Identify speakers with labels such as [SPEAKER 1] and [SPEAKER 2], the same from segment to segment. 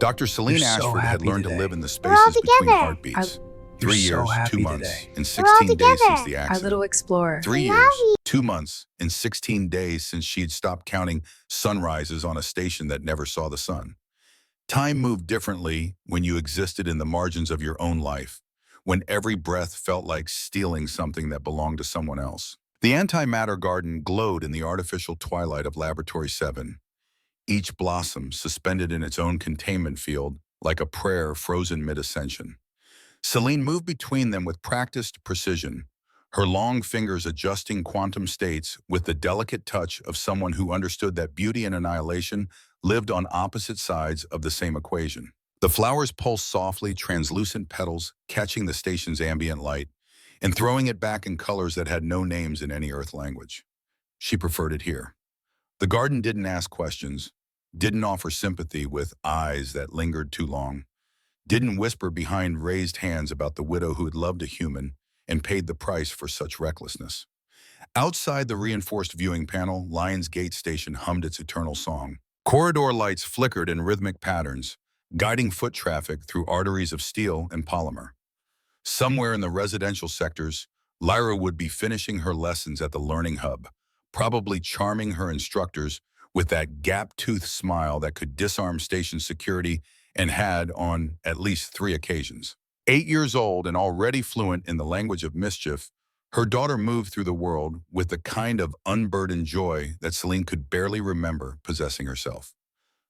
[SPEAKER 1] Dr.
[SPEAKER 2] You're
[SPEAKER 1] Celine
[SPEAKER 2] so
[SPEAKER 1] Ashford had
[SPEAKER 2] happy
[SPEAKER 1] learned to
[SPEAKER 2] today.
[SPEAKER 1] live in the
[SPEAKER 3] We're all
[SPEAKER 1] spaces between
[SPEAKER 3] together.
[SPEAKER 1] heartbeats.
[SPEAKER 2] You're
[SPEAKER 1] 3
[SPEAKER 2] so
[SPEAKER 1] years, 2
[SPEAKER 2] happy
[SPEAKER 1] months,
[SPEAKER 2] today.
[SPEAKER 1] and
[SPEAKER 3] We're all
[SPEAKER 1] 16 days since
[SPEAKER 3] together.
[SPEAKER 1] the
[SPEAKER 4] Our
[SPEAKER 1] accident.
[SPEAKER 4] little explorer.
[SPEAKER 1] 3
[SPEAKER 3] We love
[SPEAKER 1] years,
[SPEAKER 3] you.
[SPEAKER 1] 2 months, and 16 days since she'd stopped counting sunrises on a station that never saw the sun. Time moved differently when you existed in the margins of your own life, when every breath felt like stealing something that belonged to someone else. The antimatter garden glowed in the artificial twilight of Laboratory 7, each blossom suspended in its own containment field like a prayer frozen mid-ascension. Celine moved between them with practiced precision, her long fingers adjusting quantum states with the delicate touch of someone who understood that beauty and annihilation lived on opposite sides of the same equation. The flowers pulsed softly, translucent petals catching the station's ambient light and throwing it back in colors that had no names in any Earth language. She preferred it here. The garden didn't ask questions, didn't offer sympathy with eyes that lingered too long, didn't whisper behind raised hands about the widow who had loved a human and paid the price for such recklessness. Outside the reinforced viewing panel, Lions Gate Station hummed its eternal song. Corridor lights flickered in rhythmic patterns, guiding foot traffic through arteries of steel and polymer. Somewhere in the residential sectors, Lyra would be finishing her lessons at the Learning Hub, probably charming her instructors with that gap-toothed smile that could disarm station security and had on at least 3 occasions. 8 years old and already fluent in the language of mischief, her daughter moved through the world with the kind of unburdened joy that Celine could barely remember possessing herself.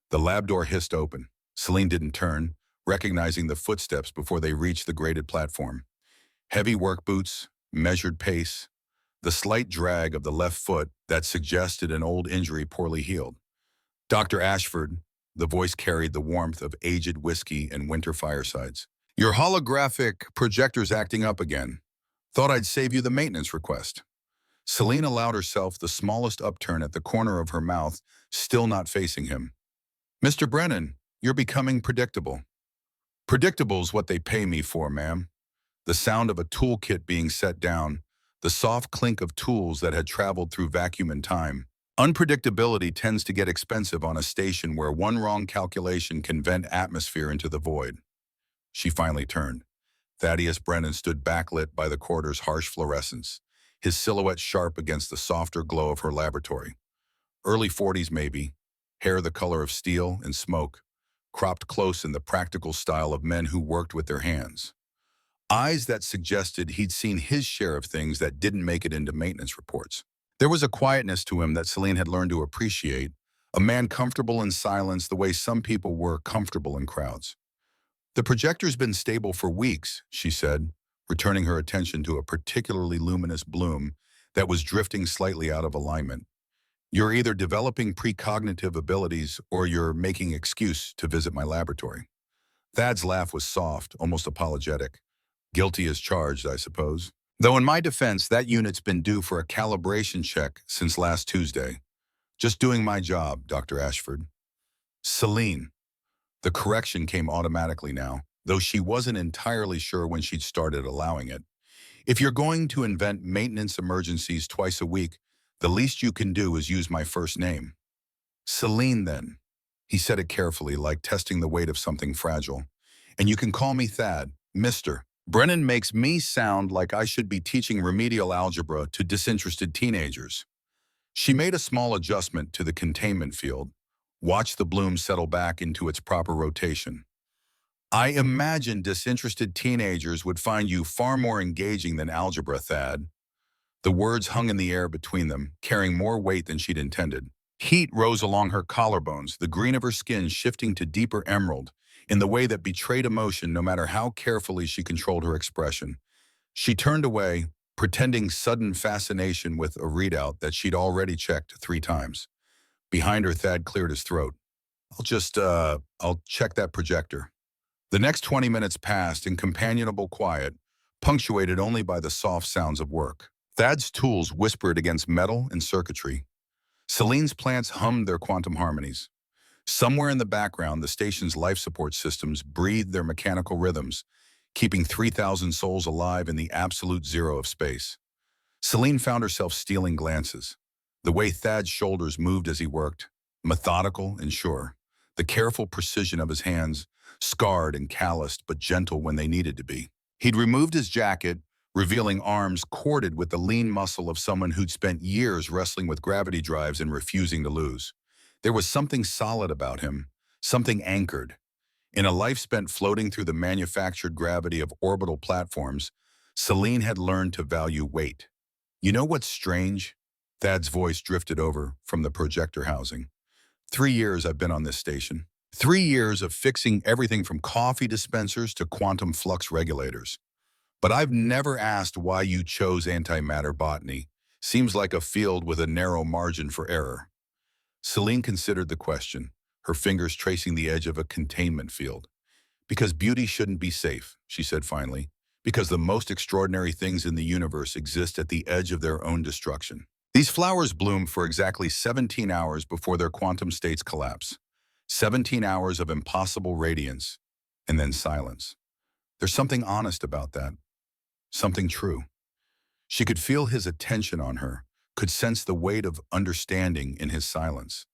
[SPEAKER 1] The lab door hissed open. Celine didn't turn, recognizing the footsteps before they reached the graded platform. Heavy work boots, measured pace, the slight drag of the left foot that suggested an old injury poorly healed. Dr. Ashford, the voice carried the warmth of aged whiskey and winter firesides. Your holographic projector's acting up again. Thought I'd save you the maintenance request. Celine allowed herself the smallest upturn at the corner of her mouth, still not facing him. Mr. Brennan, you're becoming predictable. Predictable's what they pay me for, ma'am. The sound of a toolkit being set down, the soft clink of tools that had traveled through vacuum and time. Unpredictability tends to get expensive on a station where one wrong calculation can vent atmosphere into the void. She finally turned. Thaddeus Brennan stood backlit by the corridor's harsh fluorescence, his silhouette sharp against the softer glow of her laboratory. Early 40s maybe, hair the color of steel and smoke, cropped close in the practical style of men who worked with their hands. Eyes that suggested he'd seen his share of things that didn't make it into maintenance reports. There was a quietness to him that Celine had learned to appreciate, a man comfortable in silence the way some people were comfortable in crowds. The projector's been stable for weeks, she said, returning her attention to a particularly luminous bloom that was drifting slightly out of alignment. You're either developing precognitive abilities or you're making excuse to visit my laboratory. Thad's laugh was soft, almost apologetic. Guilty as charged, I suppose. Though in my defense, that unit's been due for a calibration check since last Tuesday. Just doing my job, Dr. Ashford. Celine. The correction came automatically now, though she wasn't entirely sure when she'd started allowing it. If you're going to invent maintenance emergencies twice a week, the least you can do is use my first name. Celine, then. He said it carefully, like testing the weight of something fragile. And you can call me Thad, Mr. Brennan makes me sound like I should be teaching remedial algebra to disinterested teenagers. She made a small adjustment to the containment field, watched the bloom settle back into its proper rotation. I imagine disinterested teenagers would find you far more engaging than algebra, Thad. The words hung in the air between them, carrying more weight than she'd intended. Heat rose along her collarbones, the green of her skin shifting to deeper emerald, in the way that betrayed emotion no matter how carefully she controlled her expression. She turned away, pretending sudden fascination with a readout that she'd already checked 3 times. Behind her, Thad cleared his throat. I'll check that projector. The next 20 minutes passed in companionable quiet, punctuated only by the soft sounds of work. Thad's tools whispered against metal and circuitry. Celine's plants hummed their quantum harmonies. Somewhere in the background, the station's life support systems breathed their mechanical rhythms, keeping 3,000 souls alive in the absolute zero of space. Celine found herself stealing glances. The way Thad's shoulders moved as he worked, methodical and sure. The careful precision of his hands, scarred and calloused but gentle when they needed to be. He'd removed his jacket, revealing arms corded with the lean muscle of someone who'd spent years wrestling with gravity drives and refusing to lose. There was something solid about him, something anchored. In a life spent floating through the manufactured gravity of orbital platforms, Celine had learned to value weight. You know what's strange? Thad's voice drifted over from the projector housing. 3 years I've been on this station. 3 years of fixing everything from coffee dispensers to quantum flux regulators. But I've never asked why you chose antimatter botany. Seems like a field with a narrow margin for error. Celine considered the question, her fingers tracing the edge of a containment field. Because beauty shouldn't be safe, she said finally. Because the most extraordinary things in the universe exist at the edge of their own destruction. These flowers bloom for exactly 17 hours before their quantum states collapse. 17 hours of impossible radiance, and then silence. There's something honest about that. Something true. She could feel his attention on her, could sense the weight of understanding in his silence.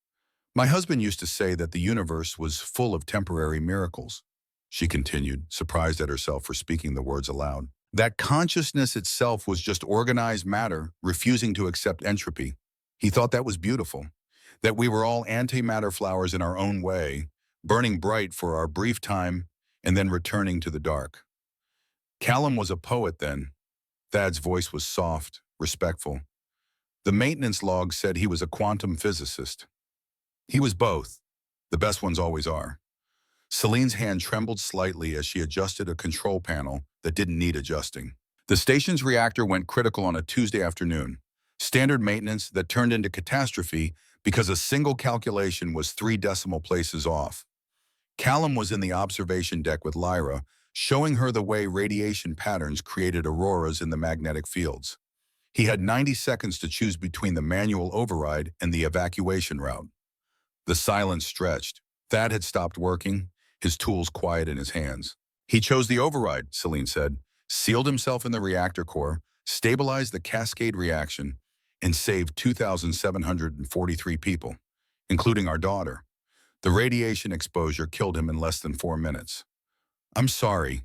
[SPEAKER 1] My husband used to say that the universe was full of temporary miracles, she continued, surprised at herself for speaking the words aloud. That consciousness itself was just organized matter, refusing to accept entropy. He thought that was beautiful, that we were all antimatter flowers in our own way, burning bright for our brief time and then returning to the dark. Callum was a poet then. Thad's voice was soft, respectful. The maintenance log said he was a quantum physicist. He was both. The best ones always are. Celine's hand trembled slightly as she adjusted a control panel that didn't need adjusting. The station's reactor went critical on a Tuesday afternoon. Standard maintenance that turned into catastrophe because a single calculation was 3 decimal places off. Callum was in the observation deck with Lyra, showing her the way radiation patterns created auroras in the magnetic fields. He had 90 seconds to choose between the manual override and the evacuation route. The silence stretched. Thad had stopped working, his tools quiet in his hands. He chose the override, Celine said, sealed himself in the reactor core, stabilized the cascade reaction, and saved 2,743 people, including our daughter. The radiation exposure killed him in less than 4 minutes. I'm sorry.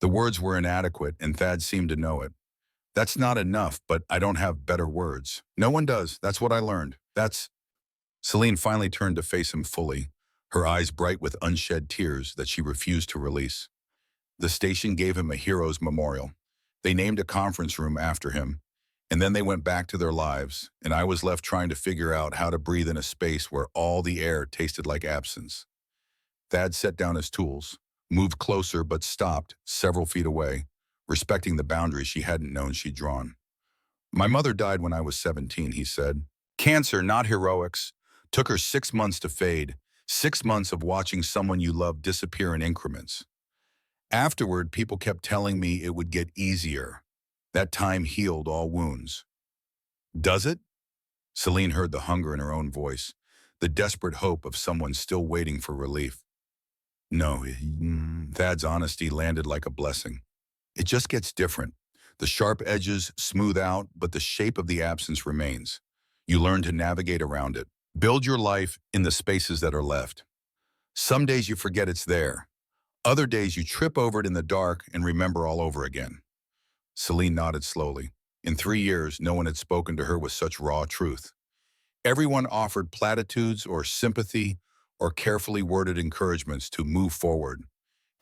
[SPEAKER 1] The words were inadequate, and Thad seemed to know it. That's not enough, but I don't have better words. No one does. That's what I learned. Celine finally turned to face him fully, her eyes bright with unshed tears that she refused to release. The station gave him a hero's memorial. They named a conference room after him, and then they went back to their lives, and I was left trying to figure out how to breathe in a space where all the air tasted like absence. Thad set down his tools, moved closer but stopped several feet away, respecting the boundaries she hadn't known she'd drawn. My mother died when I was 17, he said. Cancer, not heroics. Took her 6 months to fade, 6 months of watching someone you love disappear in increments. Afterward, people kept telling me it would get easier. That time healed all wounds. Does it? Celine heard the hunger in her own voice, the desperate hope of someone still waiting for relief. No, Thad's honesty landed like a blessing. It just gets different. The sharp edges smooth out, but the shape of the absence remains. You learn to navigate around it. Build your life in the spaces that are left. Some days you forget it's there. Other days you trip over it in the dark and remember all over again. Celine nodded slowly. In 3 years, no one had spoken to her with such raw truth. Everyone offered platitudes or sympathy or carefully worded encouragements to move forward,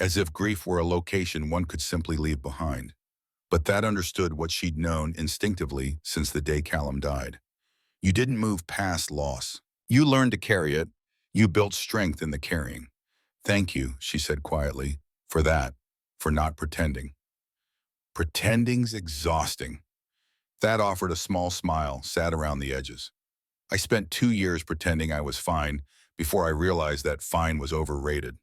[SPEAKER 1] as if grief were a location one could simply leave behind. But Thad understood what she'd known instinctively since the day Callum died. You didn't move past loss. You learned to carry it. You built strength in the carrying. Thank you, she said quietly, for that, for not pretending. Pretending's exhausting. Thad offered a small smile, sat around the edges. I spent 2 years pretending I was fine before I realized that fine was overrated.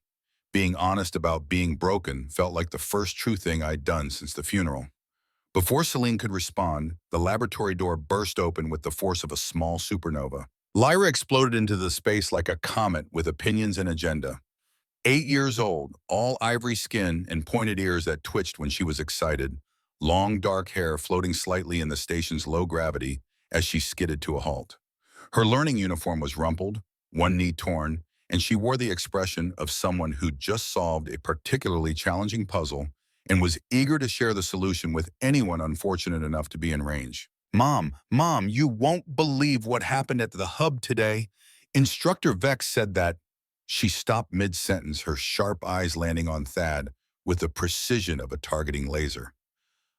[SPEAKER 1] Being honest about being broken felt like the first true thing I'd done since the funeral. Before Celine could respond, the laboratory door burst open with the force of a small supernova. Lyra exploded into the space like a comet with opinions and agenda. 8 years old, all ivory skin and pointed ears that twitched when she was excited, long dark hair floating slightly in the station's low gravity as she skidded to a halt. Her learning uniform was rumpled, one knee torn, and she wore the expression of someone who just solved a particularly challenging puzzle and was eager to share the solution with anyone unfortunate enough to be in range. Mom, you won't believe what happened at the hub today. Instructor Vex said that. She stopped mid-sentence, her sharp eyes landing on Thad with the precision of a targeting laser.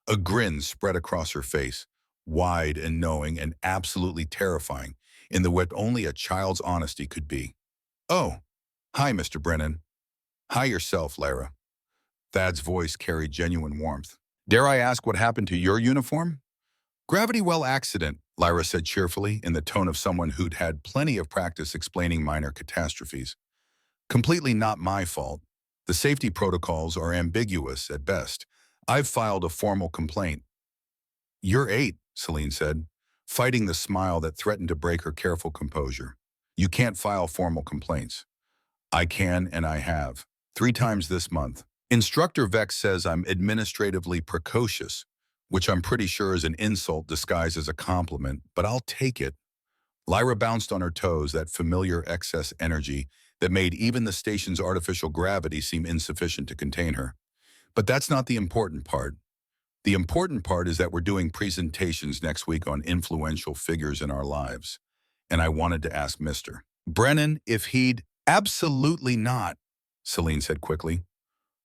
[SPEAKER 1] A grin spread across her face, wide and knowing and absolutely terrifying in the way only a child's honesty could be. Oh, hi, Mr. Brennan. Hi yourself, Lara. Thad's voice carried genuine warmth. Dare I ask what happened to your uniform? Gravity well accident, Lyra said cheerfully in the tone of someone who'd had plenty of practice explaining minor catastrophes. Completely not my fault. The safety protocols are ambiguous at best. I've filed a formal complaint. You're 8, Celine said, fighting the smile that threatened to break her careful composure. You can't file formal complaints. I can and I have. 3 times this month. Instructor Vex says I'm administratively precocious, which I'm pretty sure is an insult disguised as a compliment, but I'll take it. Lyra bounced on her toes, that familiar excess energy that made even the station's artificial gravity seem insufficient to contain her. But that's not the important part. The important part is that we're doing presentations next week on influential figures in our lives. And I wanted to ask Mr. Brennan if he'd— Absolutely not, Celine said quickly,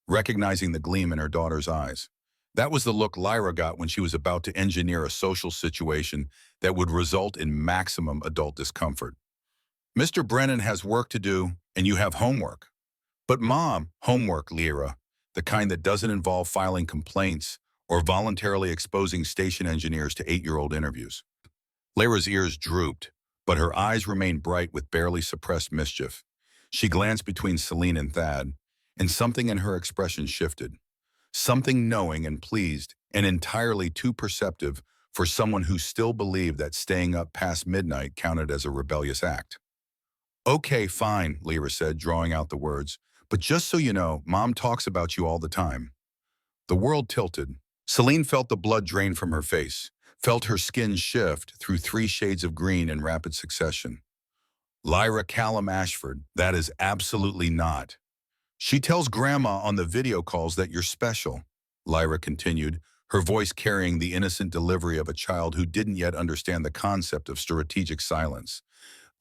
[SPEAKER 1] recognizing the gleam in her daughter's eyes. That was the look Lyra got when she was about to engineer a social situation that would result in maximum adult discomfort. Mr. Brennan has work to do, and you have homework. But Mom, homework, Lyra, the kind that doesn't involve filing complaints or voluntarily exposing station engineers to 8-year-old interviews. Lyra's ears drooped, but her eyes remained bright with barely suppressed mischief. She glanced between Celine and Thad, and something in her expression shifted. Something knowing and pleased, and entirely too perceptive for someone who still believed that staying up past midnight counted as a rebellious act. Okay, fine, Lyra said, drawing out the words, but just so you know, Mom talks about you all the time. The world tilted. Celine felt the blood drain from her face, felt her skin shift through 3 shades of green in rapid succession. Lyra Callum Ashford, that is absolutely not. She tells Grandma on the video calls that you're special, Lyra continued, her voice carrying the innocent delivery of a child who didn't yet understand the concept of strategic silence.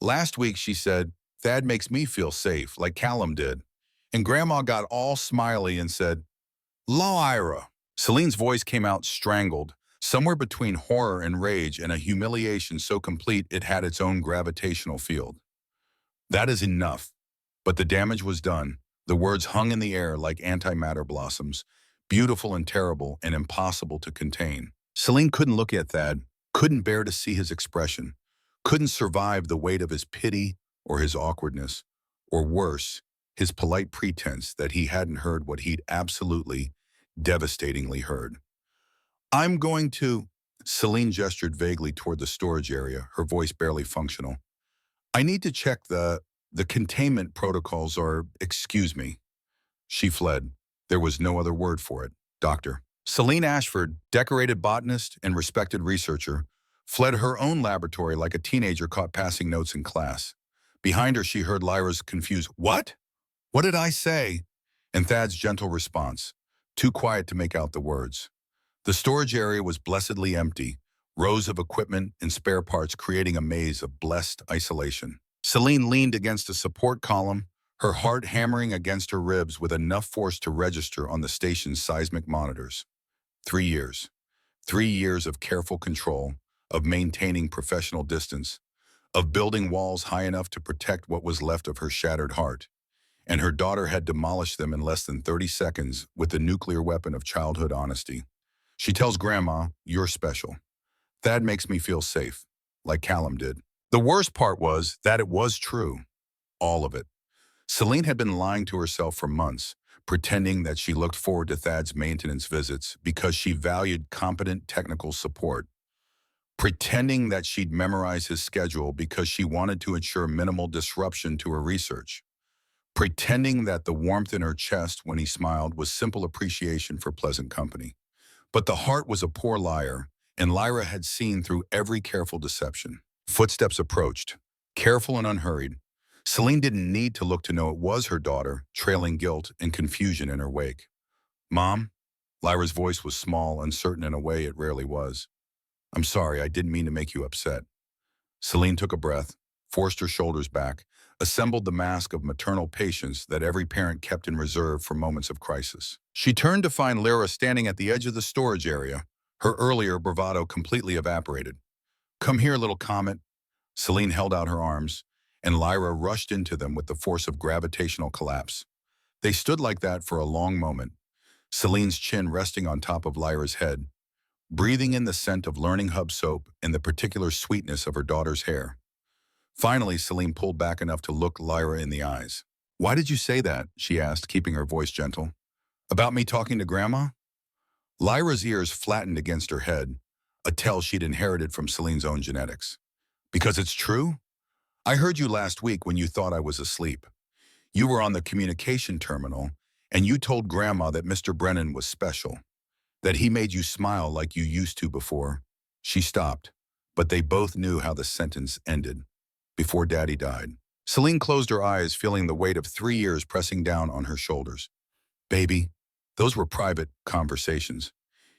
[SPEAKER 1] Last week she said, Thad makes me feel safe, like Callum did. And Grandma got all smiley and said, Lyra. Celine's voice came out strangled, somewhere between horror and rage and a humiliation so complete it had its own gravitational field. That is enough. But the damage was done. The words hung in the air like antimatter blossoms, beautiful and terrible and impossible to contain. Celine couldn't look at Thad, couldn't bear to see his expression, couldn't survive the weight of his pity or his awkwardness, or worse, his polite pretense that he hadn't heard what he'd absolutely, devastatingly heard. I'm going to— Celine gestured vaguely toward the storage area, her voice barely functional. I need to check the containment protocols or— excuse me. She fled. There was no other word for it. Doctor. Celine Ashford, decorated botanist and respected researcher, fled her own laboratory like a teenager caught passing notes in class. Behind her, she heard Lyra's confused, What? What did I say? And Thad's gentle response, too quiet to make out the words. The storage area was blessedly empty, rows of equipment and spare parts creating a maze of blessed isolation. Celine leaned against a support column, her heart hammering against her ribs with enough force to register on the station's seismic monitors. 3 years. 3 years of careful control, of maintaining professional distance, of building walls high enough to protect what was left of her shattered heart. And her daughter had demolished them in less than 30 seconds with the nuclear weapon of childhood honesty. She tells Grandma, you're special. Thad makes me feel safe, like Callum did. The worst part was that it was true. All of it. Celine had been lying to herself for months, pretending that she looked forward to Thad's maintenance visits because she valued competent technical support. Pretending that she'd memorize his schedule because she wanted to ensure minimal disruption to her research. Pretending that the warmth in her chest when he smiled was simple appreciation for pleasant company. But the heart was a poor liar, and Lyra had seen through every careful deception. Footsteps approached, careful and unhurried. Celine didn't need to look to know it was her daughter, trailing guilt and confusion in her wake. Mom? Lyra's voice was small, uncertain in a way it rarely was. I'm sorry, I didn't mean to make you upset. Celine took a breath, forced her shoulders back, assembled the mask of maternal patience that every parent kept in reserve for moments of crisis. She turned to find Lyra standing at the edge of the storage area, her earlier bravado completely evaporated. Come here, little comet. Celine held out her arms, and Lyra rushed into them with the force of gravitational collapse. They stood like that for a long moment, Celine's chin resting on top of Lyra's head, breathing in the scent of Learning Hub soap and the particular sweetness of her daughter's hair. Finally, Celine pulled back enough to look Lyra in the eyes. Why did you say that? She asked, keeping her voice gentle. About me talking to Grandma? Lyra's ears flattened against her head, a tell she'd inherited from Celine's own genetics. Because it's true? I heard you last week when you thought I was asleep. You were on the communication terminal, and you told Grandma that Mr. Brennan was special, that he made you smile like you used to before. She stopped, but they both knew how the sentence ended. Before Daddy died. Celine closed her eyes, feeling the weight of 3 years pressing down on her shoulders. Baby, those were private conversations.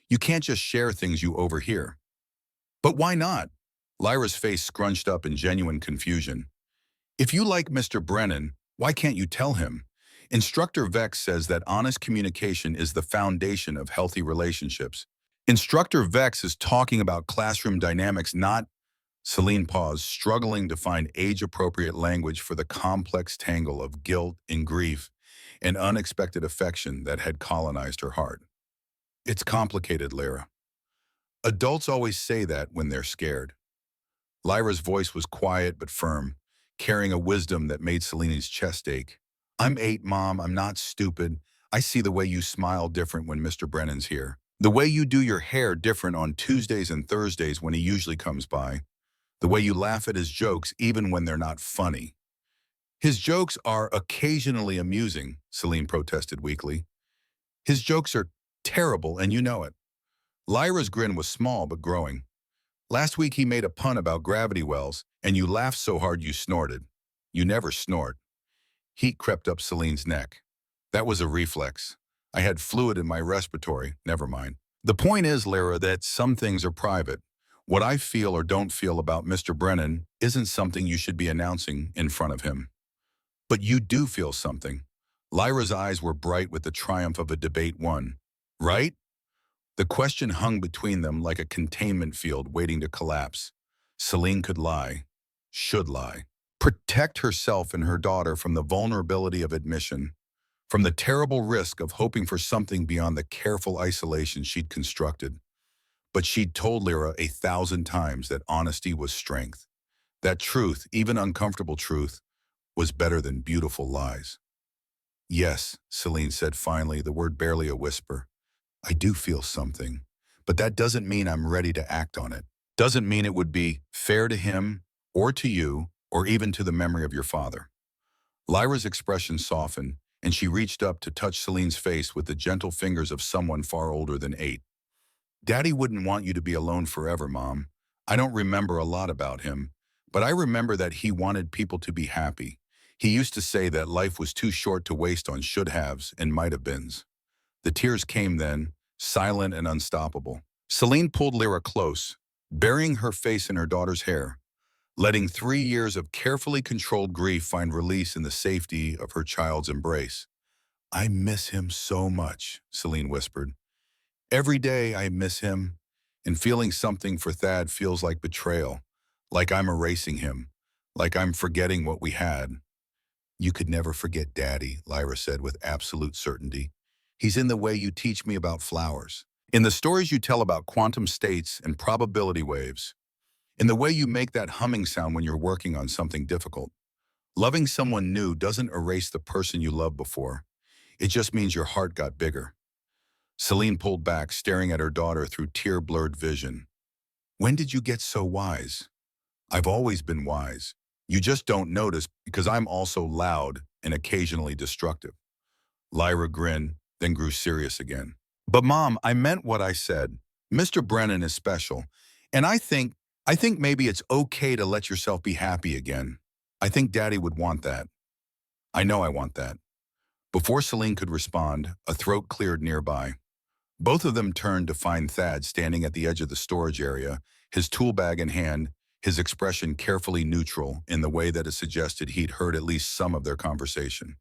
[SPEAKER 1] You can't just share things you overhear. But why not? Lyra's face scrunched up in genuine confusion. If you like Mr. Brennan, why can't you tell him? Instructor Vex says that honest communication is the foundation of healthy relationships. Instructor Vex is talking about classroom dynamics, not... Celine paused, struggling to find age-appropriate language for the complex tangle of guilt and grief and unexpected affection that had colonized her heart. It's complicated, Lyra. Adults always say that when they're scared. Lyra's voice was quiet but firm, carrying a wisdom that made Celine's chest ache. I'm 8, Mom. I'm not stupid. I see the way you smile different when Mr. Brennan's here. The way you do your hair different on Tuesdays and Thursdays when he usually comes by. The way you laugh at his jokes even when they're not funny. His jokes are occasionally amusing, Celine protested weakly. His jokes are terrible, and you know it. Lyra's grin was small but growing. Last week he made a pun about gravity wells, and you laughed so hard you snorted. You never snort. Heat crept up Celine's neck. That was a reflex. I had fluid in my respiratory, never mind. The point is, Lyra, that some things are private. What I feel or don't feel about Mr. Brennan isn't something you should be announcing in front of him. But you do feel something. Lyra's eyes were bright with the triumph of a debate won. Right? The question hung between them like a containment field waiting to collapse. Celine could lie, should lie. Protect herself and her daughter from the vulnerability of admission, from the terrible risk of hoping for something beyond the careful isolation she'd constructed. But she'd told Lyra 1,000 times that honesty was strength. That truth, even uncomfortable truth, was better than beautiful lies. Yes, Celine said finally, the word barely a whisper. I do feel something, but that doesn't mean I'm ready to act on it. Doesn't mean it would be fair to him, or to you, or even to the memory of your father. Lyra's expression softened, and she reached up to touch Celine's face with the gentle fingers of someone far older than 8. Daddy wouldn't want you to be alone forever, Mom. I don't remember a lot about him, but I remember that he wanted people to be happy. He used to say that life was too short to waste on should-haves and might-have-beens. The tears came then, silent and unstoppable. Celine pulled Lyra close, burying her face in her daughter's hair, letting 3 years of carefully controlled grief find release in the safety of her child's embrace. I miss him so much, Celine whispered. Every day I miss him, and feeling something for Thad feels like betrayal, like I'm erasing him, like I'm forgetting what we had. You could never forget Daddy, Lyra said with absolute certainty. He's in the way you teach me about flowers, in the stories you tell about quantum states and probability waves, in the way you make that humming sound when you're working on something difficult. Loving someone new doesn't erase the person you loved before. It just means your heart got bigger. Celine pulled back, staring at her daughter through tear-blurred vision. When did you get so wise? I've always been wise. You just don't notice because I'm also loud and occasionally destructive. Lyra grinned, then grew serious again. But Mom, I meant what I said. Mr. Brennan is special, and I think maybe it's okay to let yourself be happy again. I think Daddy would want that. I know I want that. Before Celine could respond, a throat cleared nearby. Both of them turned to find Thad standing at the edge of the storage area, his tool bag in hand, his expression carefully neutral in the way that it suggested he'd heard at least some of their conversation.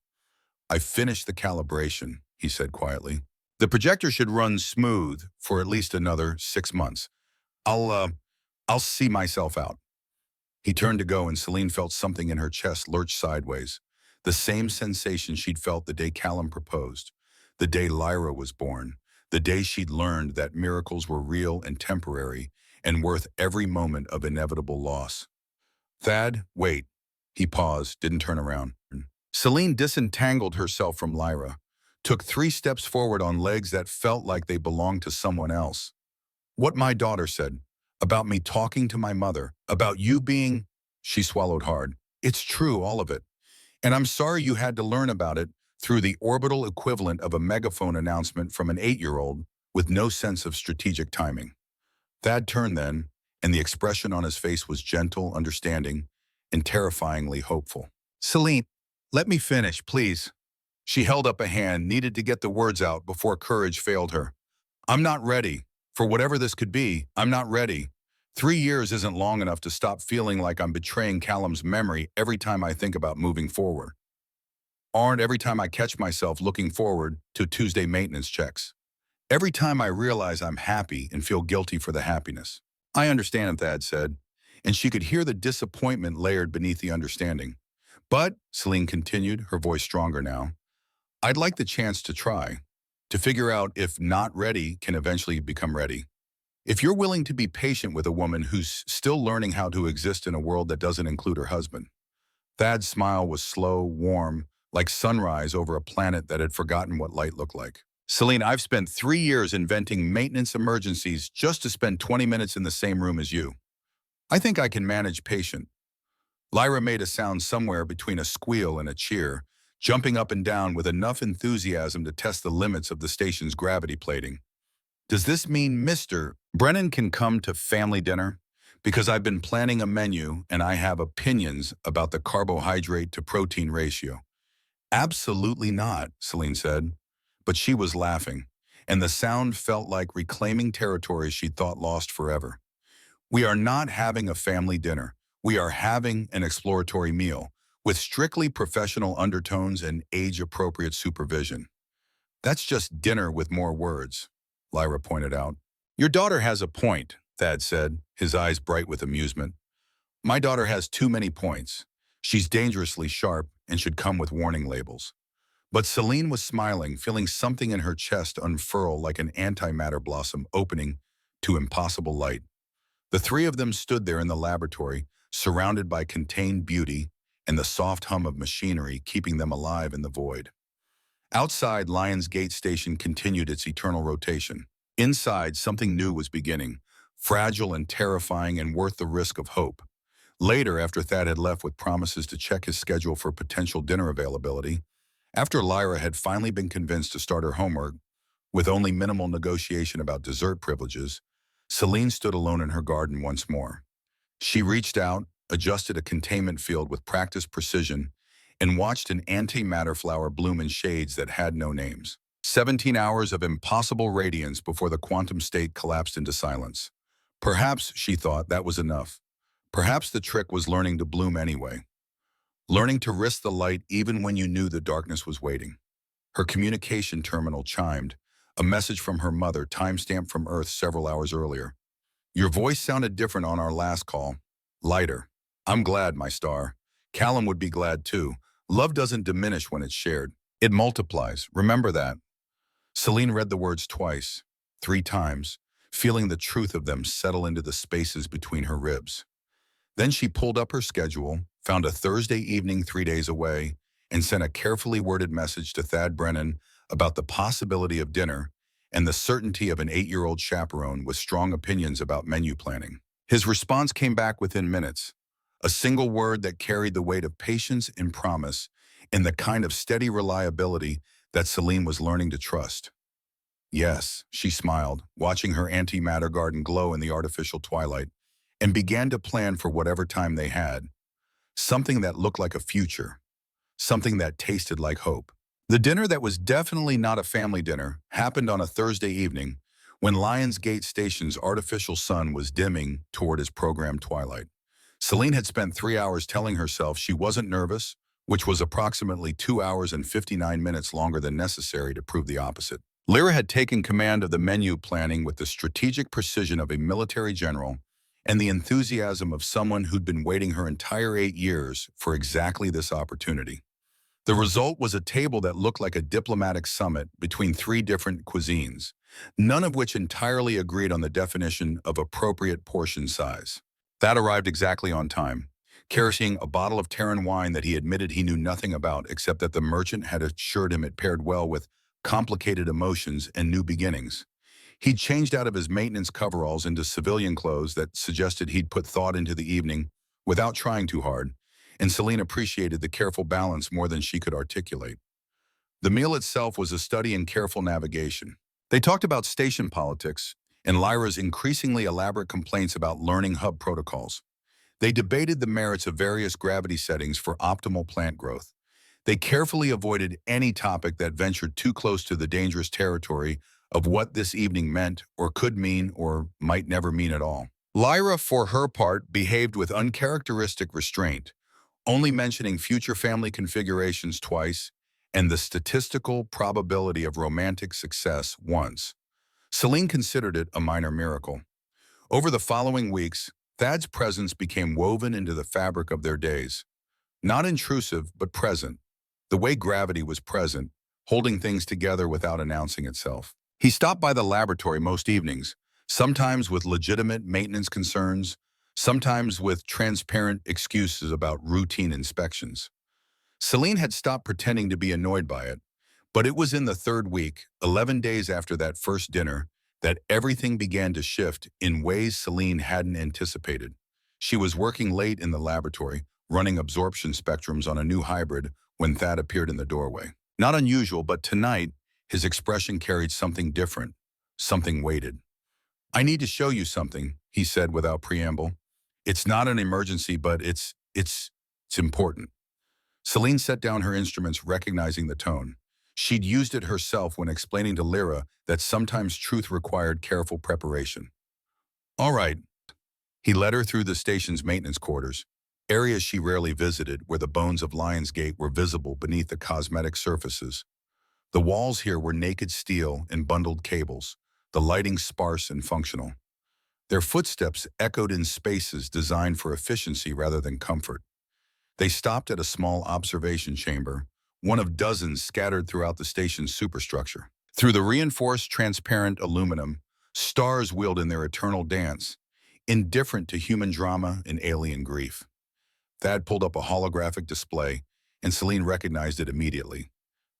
[SPEAKER 1] I finished the calibration, he said quietly. The projector should run smooth for at least another 6 months. I'll see myself out. He turned to go and Celine felt something in her chest lurch sideways. The same sensation she'd felt the day Callum proposed, the day Lyra was born, the day she'd learned that miracles were real and temporary and worth every moment of inevitable loss. Thad, wait. He paused, didn't turn around. Celine disentangled herself from Lyra, took 3 steps forward on legs that felt like they belonged to someone else. What my daughter said, about me talking to my mother, about you being... She swallowed hard. It's true, all of it. And I'm sorry you had to learn about it through the orbital equivalent of a megaphone announcement from an 8-year-old with no sense of strategic timing. Thad turned then, and the expression on his face was gentle, understanding, and terrifyingly hopeful. Celine, let me finish, please. She held up a hand, needed to get the words out before courage failed her. I'm not ready. For whatever this could be, I'm not ready. 3 years isn't long enough to stop feeling like I'm betraying Callum's memory every time I think about moving forward. Or every time I catch myself looking forward to Tuesday maintenance checks. Every time I realize I'm happy and feel guilty for the happiness. I understand, Thad said, and she could hear the disappointment layered beneath the understanding. But, Celine continued, her voice stronger now, I'd like the chance to try, to figure out if not ready can eventually become ready. If you're willing to be patient with a woman who's still learning how to exist in a world that doesn't include her husband. Thad's smile was slow, warm, like sunrise over a planet that had forgotten what light looked like. Celine, I've spent 3 years inventing maintenance emergencies just to spend 20 minutes in the same room as you. I think I can manage patient. Lyra made a sound somewhere between a squeal and a cheer, jumping up and down with enough enthusiasm to test the limits of the station's gravity plating. Does this mean Mr. Brennan can come to family dinner? Because I've been planning a menu and I have opinions about the carbohydrate to protein ratio. Absolutely not, Celine said. But she was laughing, and the sound felt like reclaiming territory she'd thought lost forever. We are not having a family dinner. We are having an exploratory meal, with strictly professional undertones and age-appropriate supervision. That's just dinner with more words, Lyra pointed out. Your daughter has a point, Thad said, his eyes bright with amusement. My daughter has too many points. She's dangerously sharp and should come with warning labels. But Celine was smiling, feeling something in her chest unfurl like an antimatter blossom opening to impossible light. The 3 of them stood there in the laboratory, surrounded by contained beauty and the soft hum of machinery keeping them alive in the void. Outside, Lion's Gate Station continued its eternal rotation. Inside, something new was beginning, fragile and terrifying and worth the risk of hope. Later, after Thad had left with promises to check his schedule for potential dinner availability, after Lyra had finally been convinced to start her homework, with only minimal negotiation about dessert privileges, Celine stood alone in her garden once more. She reached out, adjusted a containment field with practiced precision, and watched an antimatter flower bloom in shades that had no names. 17 hours of impossible radiance before the quantum state collapsed into silence. Perhaps, she thought, that was enough. Perhaps the trick was learning to bloom anyway. Learning to risk the light even when you knew the darkness was waiting. Her communication terminal chimed, a message from her mother timestamped from Earth several hours earlier. Your voice sounded different on our last call. Lighter. I'm glad, my star. Callum would be glad too. Love doesn't diminish when it's shared. It multiplies. Remember that. Celine read the words twice, 3 times, feeling the truth of them settle into the spaces between her ribs. Then she pulled up her schedule, found a Thursday evening 3 days away, and sent a carefully worded message to Thad Brennan about the possibility of dinner and the certainty of an 8-year-old chaperone with strong opinions about menu planning. His response came back within minutes, a single word that carried the weight of patience and promise and the kind of steady reliability that Celine was learning to trust. Yes, she smiled, watching her antimatter garden glow in the artificial twilight, and began to plan for whatever time they had. something that looked like a future, something that tasted like hope. The dinner that was definitely not a family dinner happened on a Thursday evening when Lionsgate Station's artificial sun was dimming toward its programmed twilight. Celine had spent 3 hours telling herself she wasn't nervous, which was approximately 2 hours and 59 minutes longer than necessary to prove the opposite. Lyra had taken command of the menu planning with the strategic precision of a military general and the enthusiasm of someone who'd been waiting her entire 8 years for exactly this opportunity. The result was a table that looked like a diplomatic summit between three different cuisines, none of which entirely agreed on the definition of appropriate portion size. That arrived exactly on time, carrying a bottle of Terran wine that he admitted he knew nothing about except that the merchant had assured him it paired well with complicated emotions and new beginnings. He'd changed out of his maintenance coveralls into civilian clothes that suggested he'd put thought into the evening without trying too hard, and Celine appreciated the careful balance more than she could articulate. The meal itself was a study in careful navigation. They talked about station politics and Lyra's increasingly elaborate complaints about learning hub protocols. They debated the merits of various gravity settings for optimal plant growth. They carefully avoided any topic that ventured too close to the dangerous territory of what this evening meant or could mean or might never mean at all. Lyra, for her part, behaved with uncharacteristic restraint, only mentioning future family configurations twice and the statistical probability of romantic success once. Celine considered it a minor miracle. Over the following weeks, Thad's presence became woven into the fabric of their days. Not intrusive, but present. The way gravity was present, holding things together without announcing itself. He stopped by the laboratory most evenings, sometimes with legitimate maintenance concerns, sometimes with transparent excuses about routine inspections. Celine had stopped pretending to be annoyed by it, but it was in the third week, 11 days after that first dinner, that everything began to shift in ways Celine hadn't anticipated. She was working late in the laboratory, running absorption spectrums on a new hybrid when Thad appeared in the doorway. Not unusual, but tonight, his expression carried something different, something weighted. "I need to show you something," he said without preamble. "It's not an emergency, but it's important." Celine set down her instruments, recognizing the tone. She'd used it herself when explaining to Lyra that sometimes truth required careful preparation. "All right." He led her through the station's maintenance quarters, areas she rarely visited where the bones of Lionsgate were visible beneath the cosmetic surfaces. The walls here were naked steel and bundled cables, the lighting sparse and functional. Their footsteps echoed in spaces designed for efficiency rather than comfort. They stopped at a small observation chamber, one of dozens scattered throughout the station's superstructure. Through the reinforced transparent aluminum, stars wheeled in their eternal dance, indifferent to human drama and alien grief. Thad pulled up a holographic display, and Celine recognized it immediately.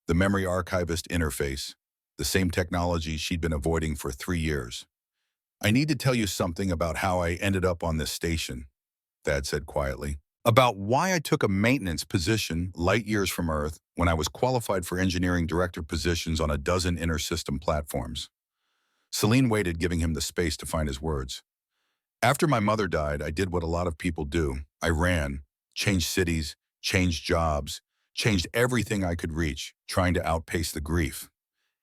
[SPEAKER 1] The memory archivist interface, the same technology she'd been avoiding for 3 years. "I need to tell you something about how I ended up on this station," Thad said quietly. "About why I took a maintenance position light years from Earth when I was qualified for engineering director positions on a dozen inter-system platforms." Celine waited, giving him the space to find his words. "After my mother died, I did what a lot of people do. I ran, changed cities, changed jobs, changed everything I could reach, trying to outpace the grief."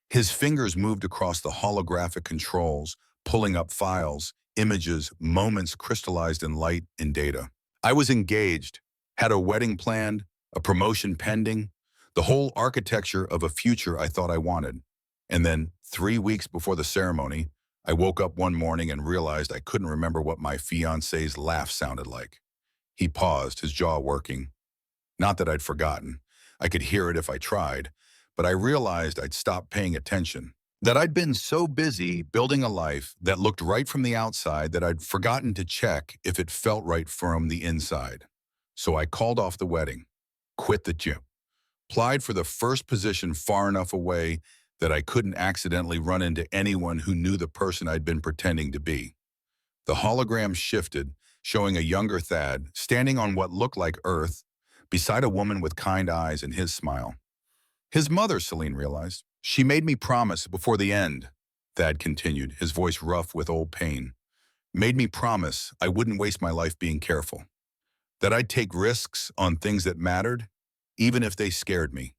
[SPEAKER 1] His fingers moved across the holographic controls, pulling up files, images, moments crystallized in light and data. "I was engaged, had a wedding planned, a promotion pending, the whole architecture of a future I thought I wanted. And then, 3 weeks before the ceremony, I woke up one morning and realized I couldn't remember what my fiancé's laugh sounded like." He paused, his jaw working. "Not that I'd forgotten. I could hear it if I tried, but I realized I'd stopped paying attention. That I'd been so busy building a life that looked right from the outside that I'd forgotten to check if it felt right from the inside. So I called off the wedding, quit the gym, applied for the first position far enough away that I couldn't accidentally run into anyone who knew the person I'd been pretending to be." The hologram shifted, showing a younger Thad standing on what looked like Earth, beside a woman with kind eyes and his smile. His mother, Celine realized. "She made me promise before the end," Thad continued, his voice rough with old pain. "Made me promise I wouldn't waste my life being careful. that I'd take risks on things that mattered, even if they scared me,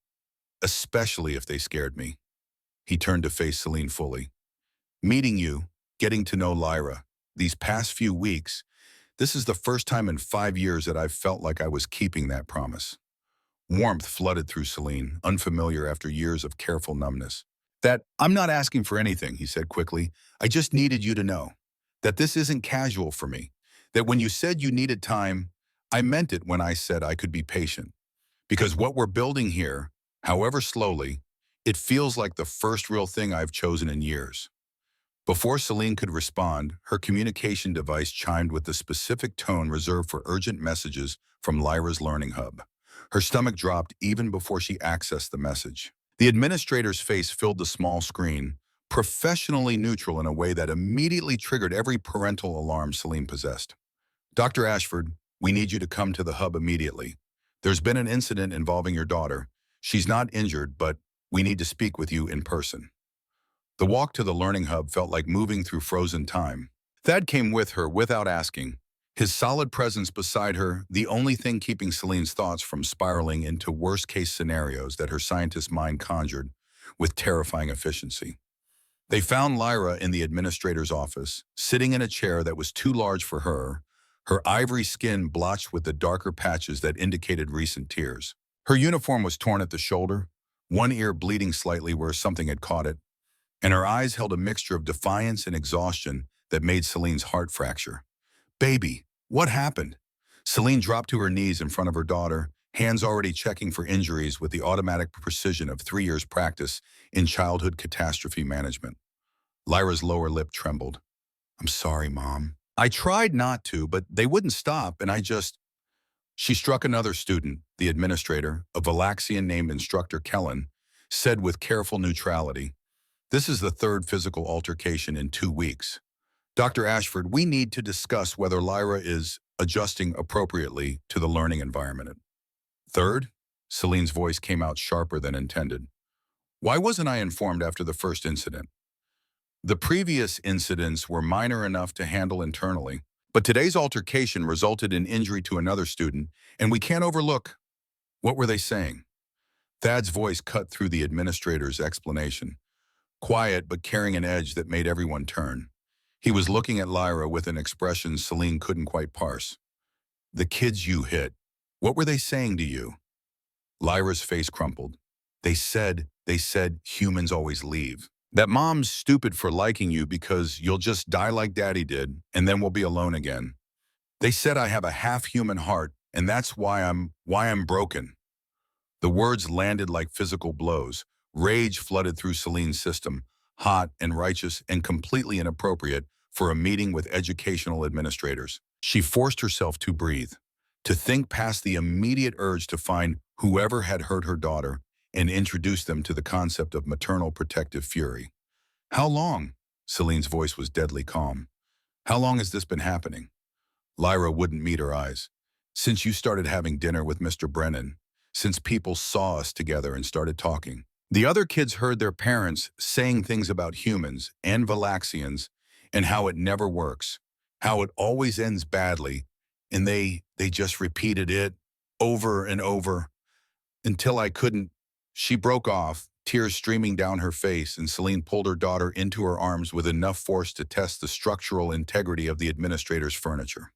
[SPEAKER 1] especially if they scared me. He turned to face Celine fully. Meeting you, getting to know Lyra, these past few weeks, this is the first time in 5 years that I've felt like I was keeping that promise. Warmth flooded through Celine, unfamiliar after years of careful numbness. That I'm not asking for anything, he said quickly. I just needed you to know that this isn't casual for me. That when you said you needed time, I meant it when I said I could be patient. Because what we're building here, however slowly, it feels like the first real thing I've chosen in years. Before Celine could respond, her communication device chimed with the specific tone reserved for urgent messages from Lyra's Learning Hub. Her stomach dropped even before she accessed the message. The administrator's face filled the small screen, professionally neutral in a way that immediately triggered every parental alarm Celine possessed. Dr. Ashford, we need you to come to the hub immediately. There's been an incident involving your daughter. She's not injured, but we need to speak with you in person. The walk to the Learning Hub felt like moving through frozen time. Thad came with her without asking, his solid presence beside her the only thing keeping Celine's thoughts from spiraling into worst-case scenarios that her scientist mind conjured with terrifying efficiency. They found Lyra in the administrator's office, sitting in a chair that was too large for her ivory skin blotched with the darker patches that indicated recent tears. Her uniform was torn at the shoulder, one ear bleeding slightly where something had caught it, and her eyes held a mixture of defiance and exhaustion that made Celine's heart fracture. Baby, what happened? Celine dropped to her knees in front of her daughter, hands already checking for injuries with the automatic precision of 3 years' practice in childhood catastrophe management. Lyra's lower lip trembled. I'm sorry, Mom. I tried not to, but they wouldn't stop, and She struck another student, the administrator, a Valaxian named Instructor Kellen, said with careful neutrality, this is the third physical altercation in 2 weeks. Dr. Ashford, we need to discuss whether Lyra is adjusting appropriately to the learning environment. Third? Celine's voice came out sharper than intended. Why wasn't I informed after the first incident? The previous incidents were minor enough to handle internally, but today's altercation resulted in injury to another student, and we can't overlook. What were they saying? Thad's voice cut through the administrator's explanation, quiet but carrying an edge that made everyone turn. He was looking at Lyra with an expression Celine couldn't quite parse. The kids you hit, what were they saying to you? Lyra's face crumpled. They said humans always leave. That Mom's stupid for liking you because you'll just die like Daddy did, and then we'll be alone again. They said I have a half-human heart, and that's why I'm broken. The words landed like physical blows. Rage flooded through Celine's system, hot and righteous and completely inappropriate for a meeting with educational administrators. She forced herself to breathe, to think past the immediate urge to find whoever had hurt her daughter and introduce them to the concept of maternal protective fury. How long? Celine's voice was deadly calm. How long has this been happening? Lyra wouldn't meet her eyes. Since you started having dinner with Mr. Brennan, since people saw us together and started talking. The other kids heard their parents saying things about humans and Valaxians and how it never works, how it always ends badly, and they just repeated it over and over until I couldn't. She broke off, tears streaming down her face, and Celine pulled her daughter into her arms with enough force to test the structural integrity of the administrator's furniture.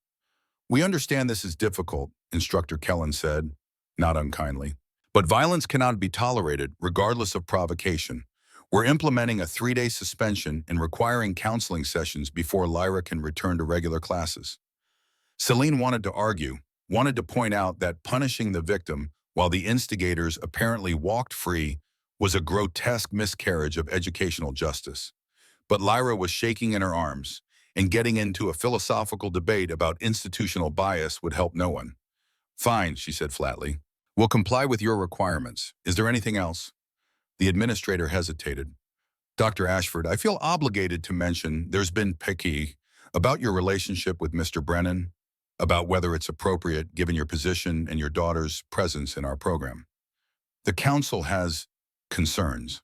[SPEAKER 1] We understand this is difficult, Instructor Kellen said, not unkindly. But violence cannot be tolerated, regardless of provocation. We're implementing a 3-day suspension and requiring counseling sessions before Lyra can return to regular classes. Celine wanted to argue, wanted to point out that punishing the victim while the instigators apparently walked free was a grotesque miscarriage of educational justice. But Lyra was shaking in her arms, and getting into a philosophical debate about institutional bias would help no one. Fine, she said flatly. We'll comply with your requirements. Is there anything else? The administrator hesitated. Dr. Ashford, I feel obligated to mention there's been picky about your relationship with Mr. Brennan, about whether it's appropriate given your position and your daughter's presence in our program. The council has concerns.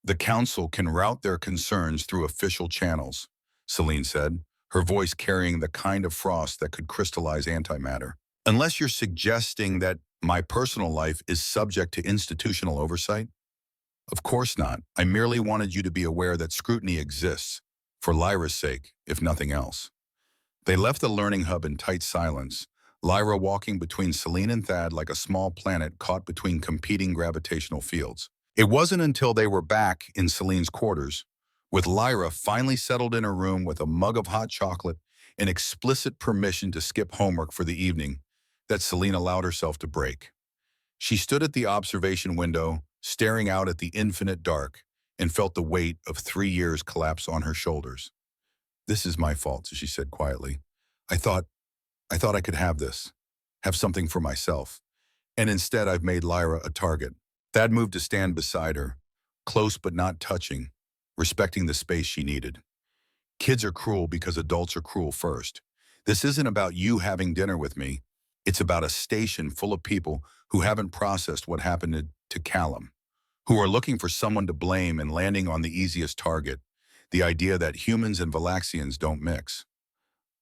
[SPEAKER 1] The council can route their concerns through official channels, Celine said, her voice carrying the kind of frost that could crystallize antimatter. Unless you're suggesting that my personal life is subject to institutional oversight? Of course not. I merely wanted you to be aware that scrutiny exists, for Lyra's sake, if nothing else. They left the learning hub in tight silence, Lyra walking between Celine and Thad like a small planet caught between competing gravitational fields. It wasn't until they were back in Celine's quarters, with Lyra finally settled in her room with a mug of hot chocolate and explicit permission to skip homework for the evening, that Celine allowed herself to break. She stood at the observation window, staring out at the infinite dark, and felt the weight of 3 years collapse on her shoulders. "This is my fault," she said quietly. I thought I could have this, have something for myself. And instead I've made Lyra a target." Thad moved to stand beside her, close but not touching, respecting the space she needed. "Kids are cruel because adults are cruel first. This isn't about you having dinner with me. It's about a station full of people who haven't processed what happened to Callum, who are looking for someone to blame and landing on the easiest target, the idea that humans and Valaxians don't mix."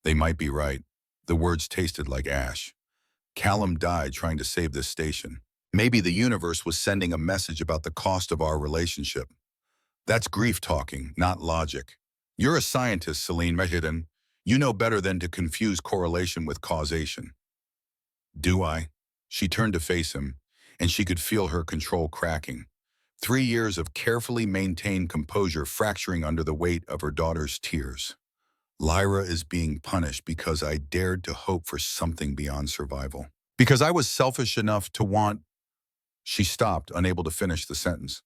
[SPEAKER 1] They might be right. The words tasted like ash. Callum died trying to save this station. Maybe the universe was sending a message about the cost of our relationship. That's grief talking, not logic. You're a scientist, Celine Mehidin. You know better than to confuse correlation with causation. Do I? She turned to face him, and she could feel her control cracking. 3 years of carefully maintained composure fracturing under the weight of her daughter's tears. Lyra is being punished because I dared to hope for something beyond survival. Because I was selfish enough to want... She stopped, unable to finish the sentence.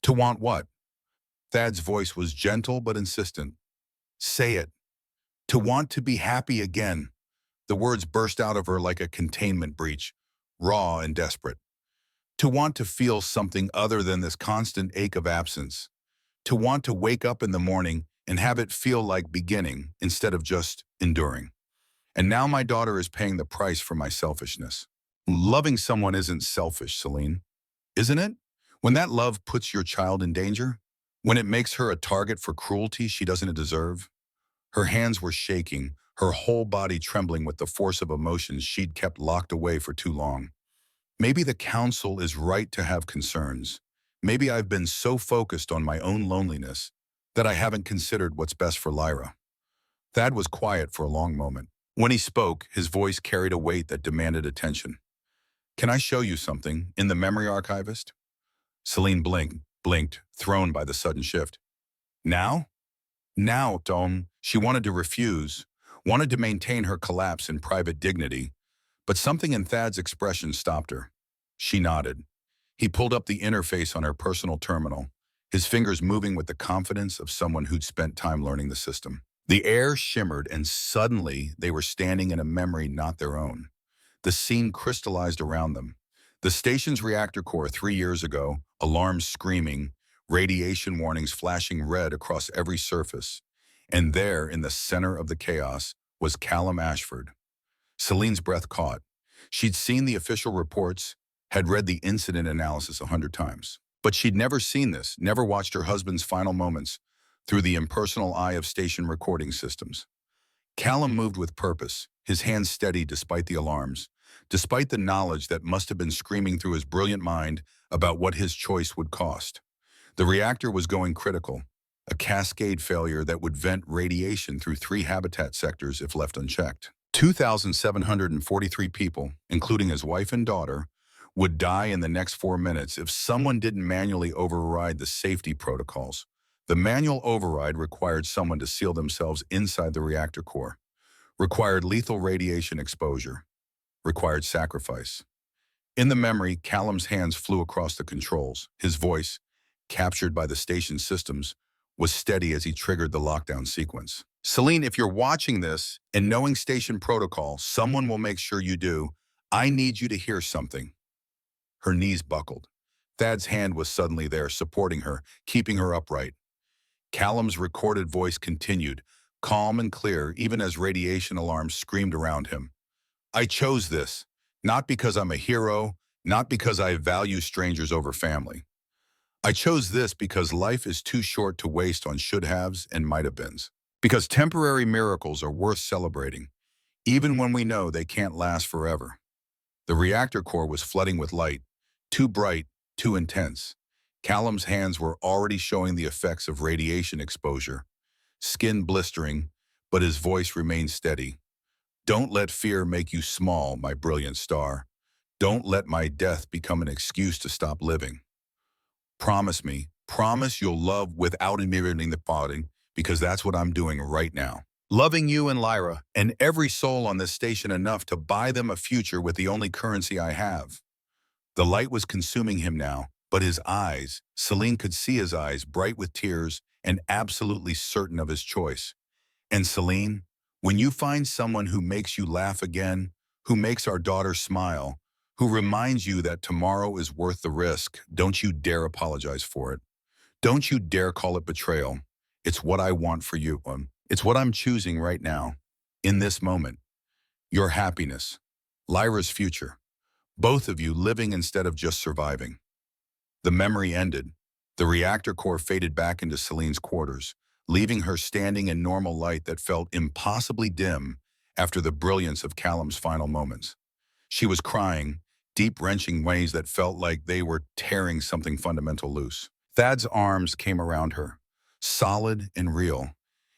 [SPEAKER 1] To want what? Thad's voice was gentle but insistent. Say it. To want to be happy again. The words burst out of her like a containment breach, raw and desperate. To want to feel something other than this constant ache of absence. To want to wake up in the morning and have it feel like beginning instead of just enduring. And now my daughter is paying the price for my selfishness. Loving someone isn't selfish, Celine. Isn't it? When that love puts your child in danger? When it makes her a target for cruelty she doesn't deserve? Her hands were shaking, her whole body trembling with the force of emotions she'd kept locked away for too long. Maybe the council is right to have concerns. Maybe I've been so focused on my own loneliness that I haven't considered what's best for Lyra. Thad was quiet for a long moment. When he spoke, his voice carried a weight that demanded attention. Can I show you something in the memory archivist? Celine blinked, thrown by the sudden shift. Now? Now, Tom. She wanted to refuse, wanted to maintain her collapse in private dignity, but something in Thad's expression stopped her. She nodded. He pulled up the interface on her personal terminal, his fingers moving with the confidence of someone who'd spent time learning the system. The air shimmered, and suddenly they were standing in a memory not their own. The scene crystallized around them. The station's reactor core 3 years ago, alarms screaming, radiation warnings flashing red across every surface. And there, in the center of the chaos, was Callum Ashford. Celine's breath caught. She'd seen the official reports, had read the incident analysis 100 times. But she'd never seen this, never watched her husband's final moments through the impersonal eye of station recording systems. Callum moved with purpose, his hands steady despite the alarms, despite the knowledge that must have been screaming through his brilliant mind about what his choice would cost. The reactor was going critical, a cascade failure that would vent radiation through 3 habitat sectors if left unchecked. 2,743 people, including his wife and daughter, would die in the next 4 minutes if someone didn't manually override the safety protocols. The manual override required someone to seal themselves inside the reactor core, required lethal radiation exposure, required sacrifice. In the memory, Callum's hands flew across the controls. His voice, captured by the station systems, was steady as he triggered the lockdown sequence. Celine, if you're watching this and knowing station protocol, someone will make sure you do. I need you to hear something. Her knees buckled. Thad's hand was suddenly there, supporting her, keeping her upright. Callum's recorded voice continued, calm and clear, even as radiation alarms screamed around him. I chose this, not because I'm a hero, not because I value strangers over family. I chose this because life is too short to waste on should-haves and might-have-beens. Because temporary miracles are worth celebrating, even when we know they can't last forever. The reactor core was flooding with light, too bright, too intense. Callum's hands were already showing the effects of radiation exposure, skin blistering, but his voice remained steady. Don't let fear make you small, my brilliant star. Don't let my death become an excuse to stop living. Promise me, promise you'll love without eliminating the plotting, because that's what I'm doing right now. Loving you and Lyra, and every soul on this station enough to buy them a future with the only currency I have. The light was consuming him now, but his eyes, Celine could see his eyes bright with tears and absolutely certain of his choice. And Celine, when you find someone who makes you laugh again, who makes our daughter smile, who reminds you that tomorrow is worth the risk, don't you dare apologize for it. Don't you dare call it betrayal. It's what I want for you. It's what I'm choosing right now, in this moment. Your happiness, Lyra's future, both of you living instead of just surviving. The memory ended. The reactor core faded back into Celine's quarters, leaving her standing in normal light that felt impossibly dim after the brilliance of Callum's final moments. She was crying, deep wrenching ways that felt like they were tearing something fundamental loose. Thad's arms came around her, solid and real,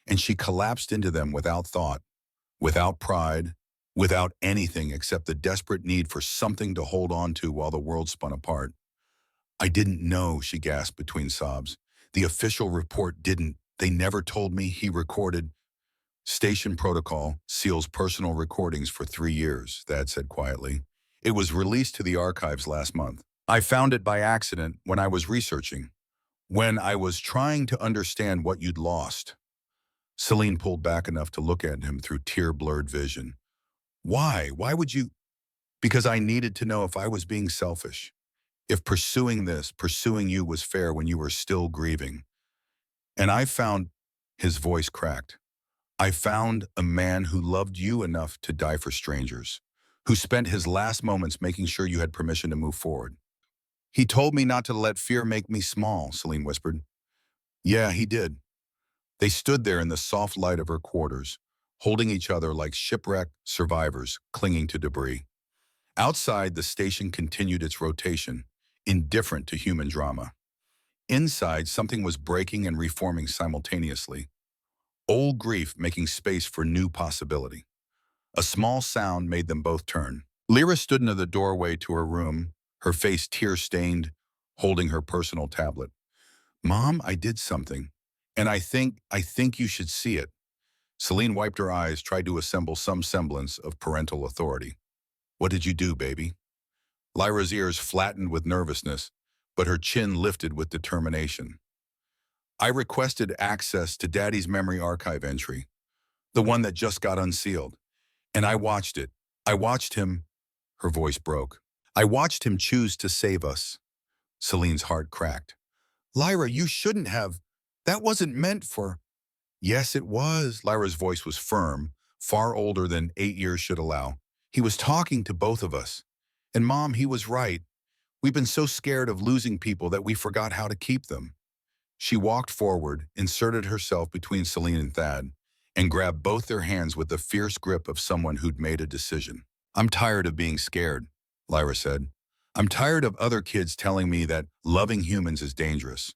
[SPEAKER 1] and she collapsed into them without thought, without pride, without anything except the desperate need for something to hold on to while the world spun apart. I didn't know, she gasped between sobs. The official report didn't. They never told me. He recorded. Station protocol seals personal recordings for 3 years, Thad said quietly. It was released to the archives last month. I found it by accident when I was researching, when I was trying to understand what you'd lost. Celine pulled back enough to look at him through tear-blurred vision. Why? Why would you? Because I needed to know if I was being selfish. If pursuing you was fair when you were still grieving. And I found, his voice cracked, I found a man who loved you enough to die for strangers, who spent his last moments making sure you had permission to move forward. He told me not to let fear make me small, Celine whispered. Yeah, he did. They stood there in the soft light of her quarters, holding each other like shipwrecked survivors clinging to debris. Outside, the station continued its rotation, indifferent to human drama. Inside, something was breaking and reforming simultaneously. Old grief making space for new possibility. A small sound made them both turn. Lyra stood in the doorway to her room, her face tear-stained, holding her personal tablet. Mom, I did something, and I think you should see it. Celine wiped her eyes, tried to assemble some semblance of parental authority. What did you do, baby? Lyra's ears flattened with nervousness, but her chin lifted with determination. I requested access to Daddy's memory archive entry, the one that just got unsealed, and I watched it. I watched him, her voice broke. I watched him choose to save us. Celine's heart cracked. Lyra, you shouldn't have. That wasn't meant for. Yes, it was. Lyra's voice was firm, far older than 8 years should allow. He was talking to both of us. And Mom, he was right. We've been so scared of losing people that we forgot how to keep them. She walked forward, inserted herself between Celine and Thad, and grabbed both their hands with the fierce grip of someone who'd made a decision. I'm tired of being scared, Lyra said. I'm tired of other kids telling me that loving humans is dangerous.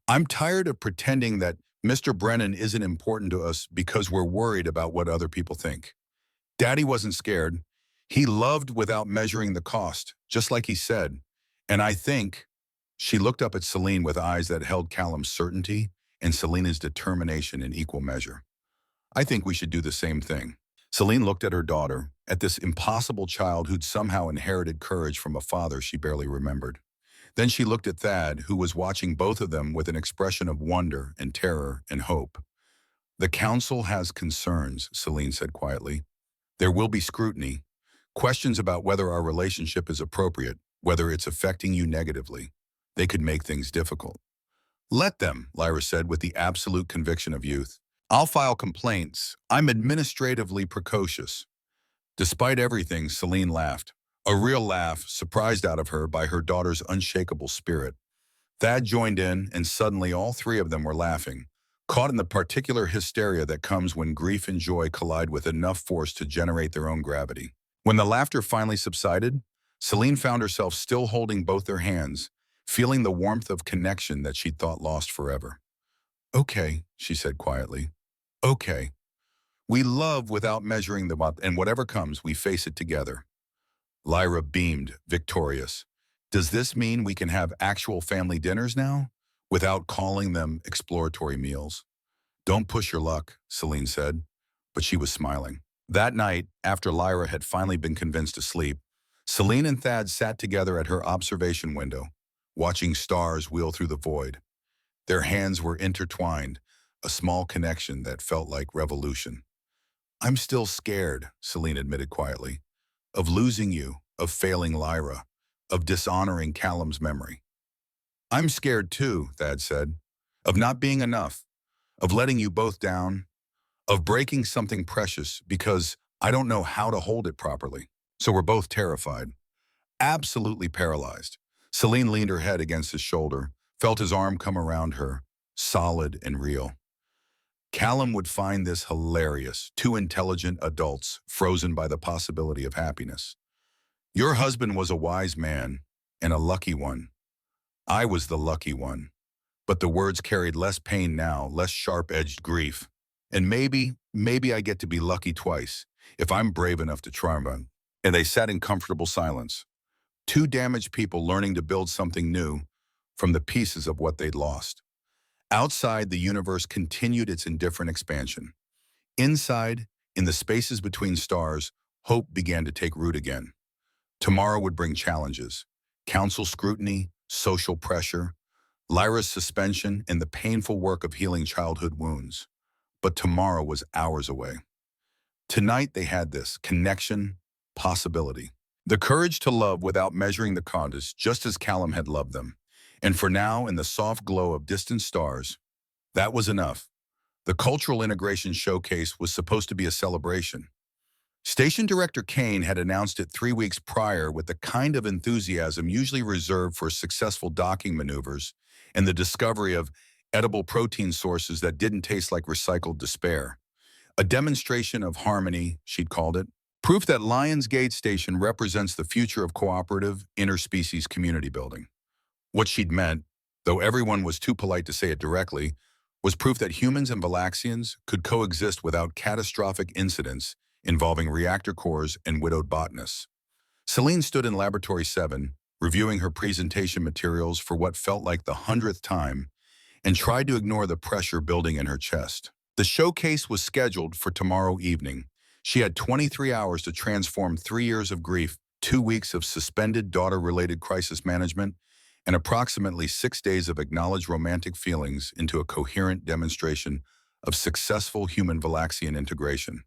[SPEAKER 1] I'm tired of pretending that Mr. Brennan isn't important to us because we're worried about what other people think. Daddy wasn't scared. He loved without measuring the cost, just like he said. And I think, she looked up at Celine with eyes that held Callum's certainty and Selena's determination in equal measure. I think we should do the same thing. Celine looked at her daughter, at this impossible child who'd somehow inherited courage from a father she barely remembered. Then she looked at Thad, who was watching both of them with an expression of wonder and terror and hope. The council has concerns, Celine said quietly. There will be scrutiny, questions about whether our relationship is appropriate, whether it's affecting you negatively. They could make things difficult. Let them, Lyra said with the absolute conviction of youth. I'll file complaints. I'm administratively precocious. Despite everything, Celine laughed. A real laugh, surprised out of her by her daughter's unshakable spirit. Thad joined in, and suddenly all three of them were laughing, caught in the particular hysteria that comes when grief and joy collide with enough force to generate their own gravity. When the laughter finally subsided, Celine found herself still holding both their hands, feeling the warmth of connection that she'd thought lost forever. "Okay," she said quietly. "Okay. We love without measuring the month, and whatever comes, we face it together." Lyra beamed, victorious. "Does this mean we can have actual family dinners now, without calling them exploratory meals?" "Don't push your luck," Celine said, but she was smiling. That night, after Lyra had finally been convinced to sleep, Celine and Thad sat together at her observation window, watching stars wheel through the void. Their hands were intertwined, a small connection that felt like revolution. "I'm still scared," Celine admitted quietly, "of losing you, of failing Lyra, of dishonoring Callum's memory." "I'm scared too," Thad said, "of not being enough, of letting you both down, of breaking something precious because I don't know how to hold it properly." So we're both terrified, absolutely paralyzed. Celine leaned her head against his shoulder, felt his arm come around her, solid and real. "Callum would find this hilarious, two intelligent adults frozen by the possibility of happiness. Your husband was a wise man, and a lucky one. I was the lucky one." But the words carried less pain now, less sharp-edged grief. "And maybe I get to be lucky twice, if I'm brave enough to try one." And they sat in comfortable silence, two damaged people learning to build something new from the pieces of what they'd lost. Outside, the universe continued its indifferent expansion. Inside, in the spaces between stars, hope began to take root again. Tomorrow would bring challenges, council scrutiny, social pressure, Lyra's suspension, and the painful work of healing childhood wounds. But tomorrow was hours away. Tonight they had this connection, possibility. The courage to love without measuring the contest, just as Callum had loved them. And for now, in the soft glow of distant stars, that was enough. The Cultural Integration Showcase was supposed to be a celebration. Station Director Kane had announced it 3 weeks prior with the kind of enthusiasm usually reserved for successful docking maneuvers and the discovery of edible protein sources that didn't taste like recycled despair. A demonstration of harmony, she'd called it. Proof that Lionsgate Station represents the future of cooperative, interspecies community building. What she'd meant, though everyone was too polite to say it directly, was proof that humans and Valaxians could coexist without catastrophic incidents involving reactor cores and widowed botanists. Celine stood in Laboratory 7, reviewing her presentation materials for what felt like the 100th time, and tried to ignore the pressure building in her chest. The showcase was scheduled for tomorrow evening. She had 23 hours to transform 3 years of grief, 2 weeks of suspended daughter-related crisis management, and approximately 6 days of acknowledged romantic feelings into a coherent demonstration of successful human Valaxian integration.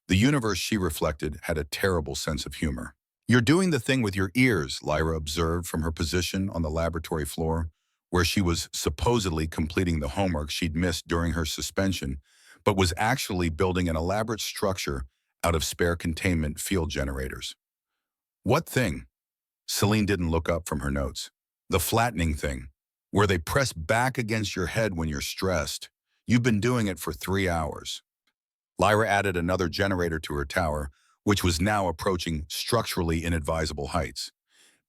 [SPEAKER 1] The universe, she reflected, had a terrible sense of humor. "You're doing the thing with your ears," Lyra observed from her position on the laboratory floor, where she was supposedly completing the homework she'd missed during her suspension, but was actually building an elaborate structure out of spare containment field generators. "What thing?" Celine didn't look up from her notes. "The flattening thing, where they press back against your head when you're stressed. You've been doing it for 3 hours." Lyra added another generator to her tower, which was now approaching structurally inadvisable heights.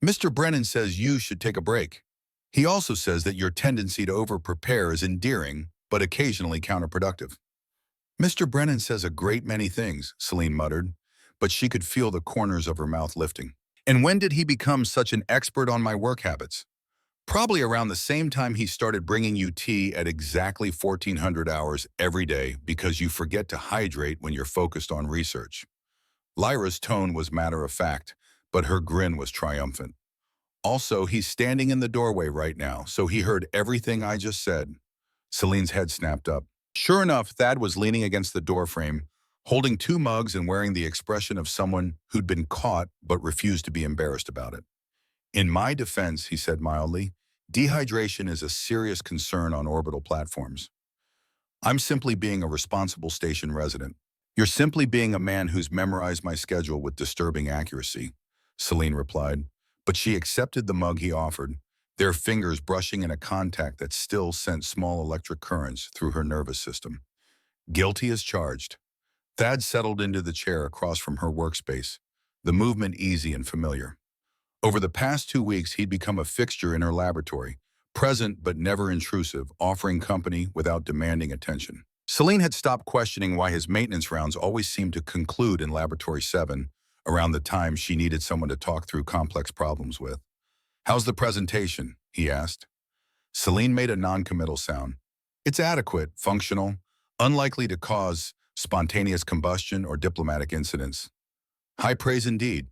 [SPEAKER 1] "Mr. Brennan says you should take a break. He also says that your tendency to over-prepare is endearing, but occasionally counterproductive." "Mr. Brennan says a great many things," Celine muttered, but she could feel the corners of her mouth lifting. "And when did he become such an expert on my work habits?" "Probably around the same time he started bringing you tea at exactly 1400 hours every day because you forget to hydrate when you're focused on research." Lyra's tone was matter-of-fact, but her grin was triumphant. "Also, he's standing in the doorway right now, so he heard everything I just said." Celine's head snapped up. Sure enough, Thad was leaning against the doorframe, holding 2 mugs and wearing the expression of someone who'd been caught but refused to be embarrassed about it. "In my defense," he said mildly, "dehydration is a serious concern on orbital platforms. I'm simply being a responsible station resident." "You're simply being a man who's memorized my schedule with disturbing accuracy," Celine replied, but she accepted the mug he offered, their fingers brushing in a contact that still sent small electric currents through her nervous system. Guilty as charged. Thad settled into the chair across from her workspace, the movement easy and familiar. Over the past 2 weeks, he'd become a fixture in her laboratory, present but never intrusive, offering company without demanding attention. Celine had stopped questioning why his maintenance rounds always seemed to conclude in Laboratory 7, around the time she needed someone to talk through complex problems with. "How's the presentation?" he asked. Celine made a non-committal sound. "It's adequate, functional, unlikely to cause spontaneous combustion or diplomatic incidents." "High praise indeed.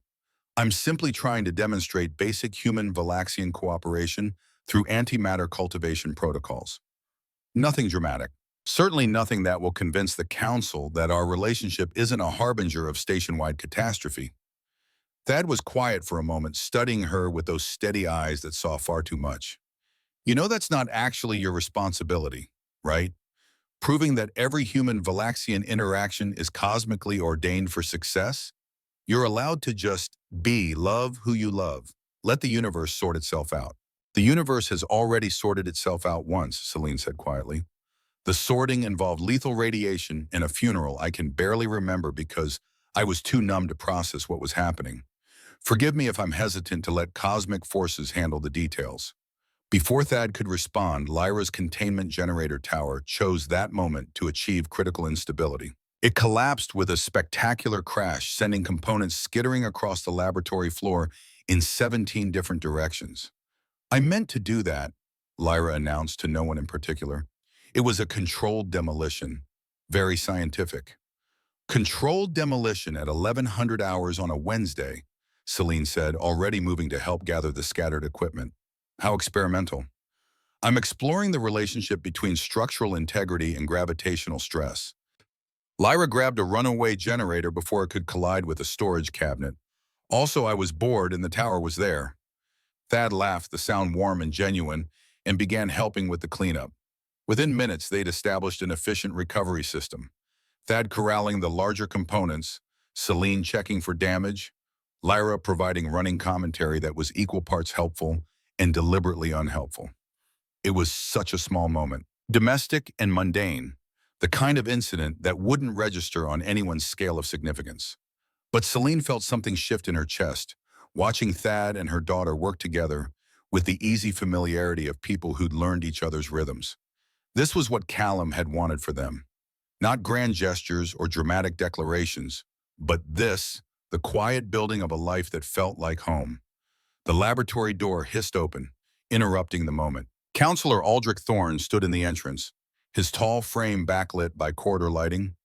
[SPEAKER 1] I'm simply trying to demonstrate basic human-Valaxian cooperation through antimatter cultivation protocols. Nothing dramatic. Certainly nothing that will convince the Council that our relationship isn't a harbinger of station-wide catastrophe." Thad was quiet for a moment, studying her with those steady eyes that saw far too much. "You know that's not actually your responsibility, right? Proving that every human-Valaxian interaction is cosmically ordained for success? You're allowed to just love who you love. Let the universe sort itself out." "The universe has already sorted itself out once," Celine said quietly. "The sorting involved lethal radiation and a funeral I can barely remember because I was too numb to process what was happening. Forgive me if I'm hesitant to let cosmic forces handle the details." Before Thad could respond, Lyra's containment generator tower chose that moment to achieve critical instability. It collapsed with a spectacular crash, sending components skittering across the laboratory floor in 17 different directions. "I meant to do that," Lyra announced to no one in particular. "It was a controlled demolition. Very scientific." "Controlled demolition at 1100 hours on a Wednesday," Celine said, already moving to help gather the scattered equipment. "How experimental." "I'm exploring the relationship between structural integrity and gravitational stress." Lyra grabbed a runaway generator before it could collide with a storage cabinet. "Also, I was bored and the tower was there." Thad laughed, the sound warm and genuine, and began helping with the cleanup. Within minutes, they'd established an efficient recovery system. Thad corralling the larger components, Celine checking for damage, Lyra providing running commentary that was equal parts helpful and deliberately unhelpful. It was such a small moment. Domestic and mundane, the kind of incident that wouldn't register on anyone's scale of significance. But Celine felt something shift in her chest, watching Thad and her daughter work together with the easy familiarity of people who'd learned each other's rhythms. This was what Callum had wanted for them. Not grand gestures or dramatic declarations, but this, the quiet building of a life that felt like home. The laboratory door hissed open, interrupting the moment. Counselor Aldrich Thorne stood in the entrance, his tall frame backlit by corridor lighting,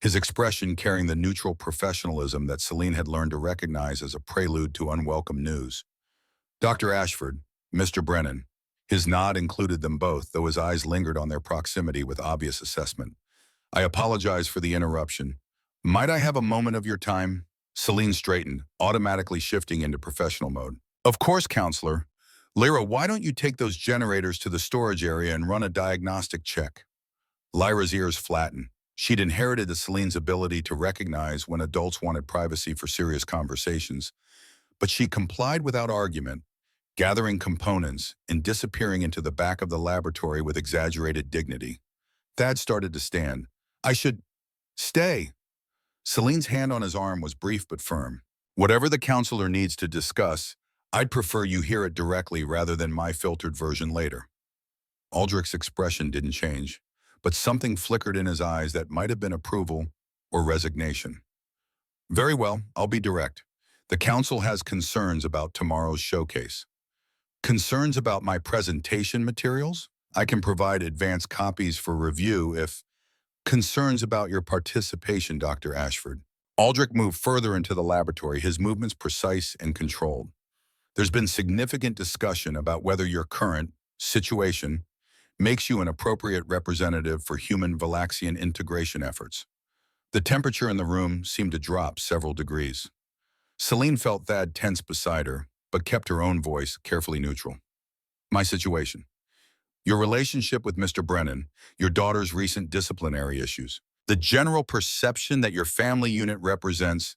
[SPEAKER 1] his expression carrying the neutral professionalism that Celine had learned to recognize as a prelude to unwelcome news. "Dr. Ashford, Mr. Brennan." His nod included them both, though his eyes lingered on their proximity with obvious assessment. "I apologize for the interruption. Might I have a moment of your time?" Celine straightened, automatically shifting into professional mode. "Of course, Counselor. Lyra, why don't you take those generators to the storage area and run a diagnostic check?" Lyra's ears flattened. She'd inherited Celine's ability to recognize when adults wanted privacy for serious conversations, but she complied without argument, gathering components and disappearing into the back of the laboratory with exaggerated dignity. Thad started to stand. "I should stay." Celine's hand on his arm was brief but firm. "Whatever the counselor needs to discuss, I'd prefer you hear it directly rather than my filtered version later." Aldrich's expression didn't change, but something flickered in his eyes that might have been approval or resignation. "Very well, I'll be direct. The council has concerns about tomorrow's showcase." "Concerns about my presentation materials? I can provide advanced copies for review if..." "Concerns about your participation, Dr. Ashford." Aldrich moved further into the laboratory, his movements precise and controlled. "There's been significant discussion about whether your current situation makes you an appropriate representative for human Valaxian integration efforts." The temperature in the room seemed to drop several degrees. Celine felt Thad tense beside her, but kept her own voice carefully neutral. "My situation. Your relationship with Mr. Brennan, your daughter's recent disciplinary issues, the general perception that your family unit represents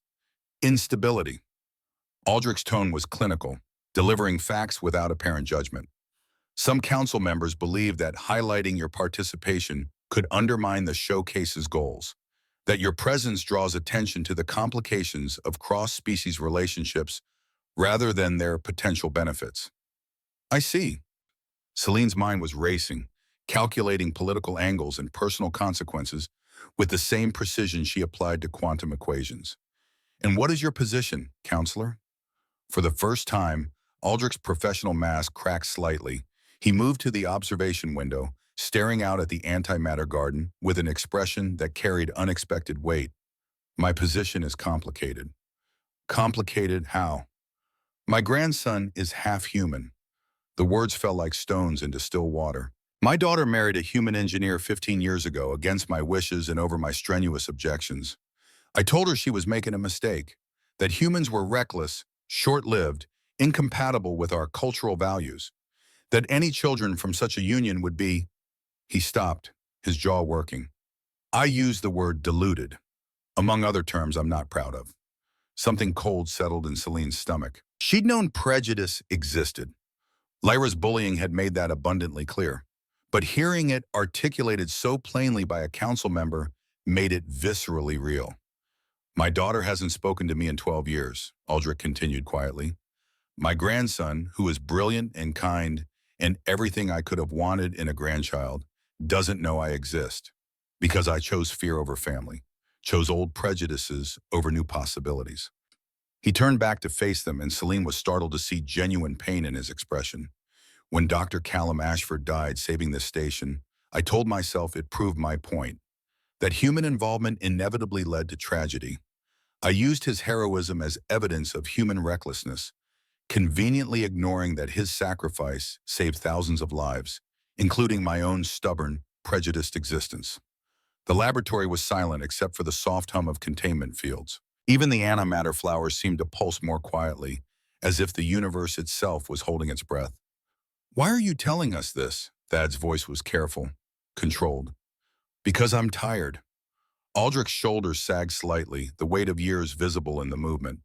[SPEAKER 1] instability." Aldrich's tone was clinical, delivering facts without apparent judgment. Some council members believe that highlighting your participation could undermine the showcase's goals, that your presence draws attention to the complications of cross-species relationships rather than their potential benefits. I see. Celine's mind was racing, calculating political angles and personal consequences with the same precision she applied to quantum equations. And what is your position, counselor? For the first time, Aldrich's professional mask cracked slightly. He moved to the observation window, staring out at the antimatter garden with an expression that carried unexpected weight. My position is complicated. Complicated how? My grandson is half human. The words fell like stones into still water. My daughter married a human engineer 15 years ago against my wishes and over my strenuous objections. I told her she was making a mistake, that humans were reckless, short-lived, incompatible with our cultural values, that any children from such a union would be— He stopped, his jaw working. I used the word deluded, among other terms I'm not proud of. Something cold settled in Celine's stomach. She'd known prejudice existed. Lyra's bullying had made that abundantly clear. But hearing it articulated so plainly by a council member made it viscerally real. My daughter hasn't spoken to me in 12 years, Aldrich continued quietly. My grandson, who is brilliant and kind and everything I could have wanted in a grandchild, doesn't know I exist because I chose fear over family, chose old prejudices over new possibilities. He turned back to face them, and Celine was startled to see genuine pain in his expression. When Dr. Callum Ashford died saving this station, I told myself it proved my point, that human involvement inevitably led to tragedy. I used his heroism as evidence of human recklessness, conveniently ignoring that his sacrifice saved thousands of lives, including my own stubborn, prejudiced existence. The laboratory was silent except for the soft hum of containment fields. Even the antimatter flowers seemed to pulse more quietly, as if the universe itself was holding its breath. Why are you telling us this? Thad's voice was careful, controlled. Because I'm tired. Aldrich's shoulders sagged slightly, the weight of years visible in the movement.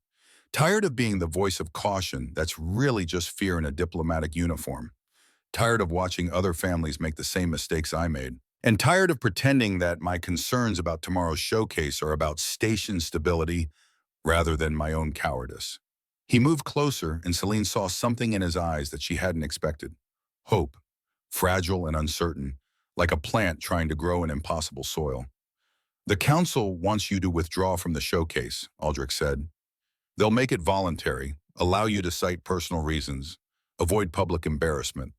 [SPEAKER 1] Tired of being the voice of caution that's really just fear in a diplomatic uniform. Tired of watching other families make the same mistakes I made. And tired of pretending that my concerns about tomorrow's showcase are about station stability rather than my own cowardice. He moved closer, and Celine saw something in his eyes that she hadn't expected. Hope, fragile and uncertain, like a plant trying to grow in impossible soil. The council wants you to withdraw from the showcase, Aldrich said. They'll make it voluntary, allow you to cite personal reasons, avoid public embarrassment.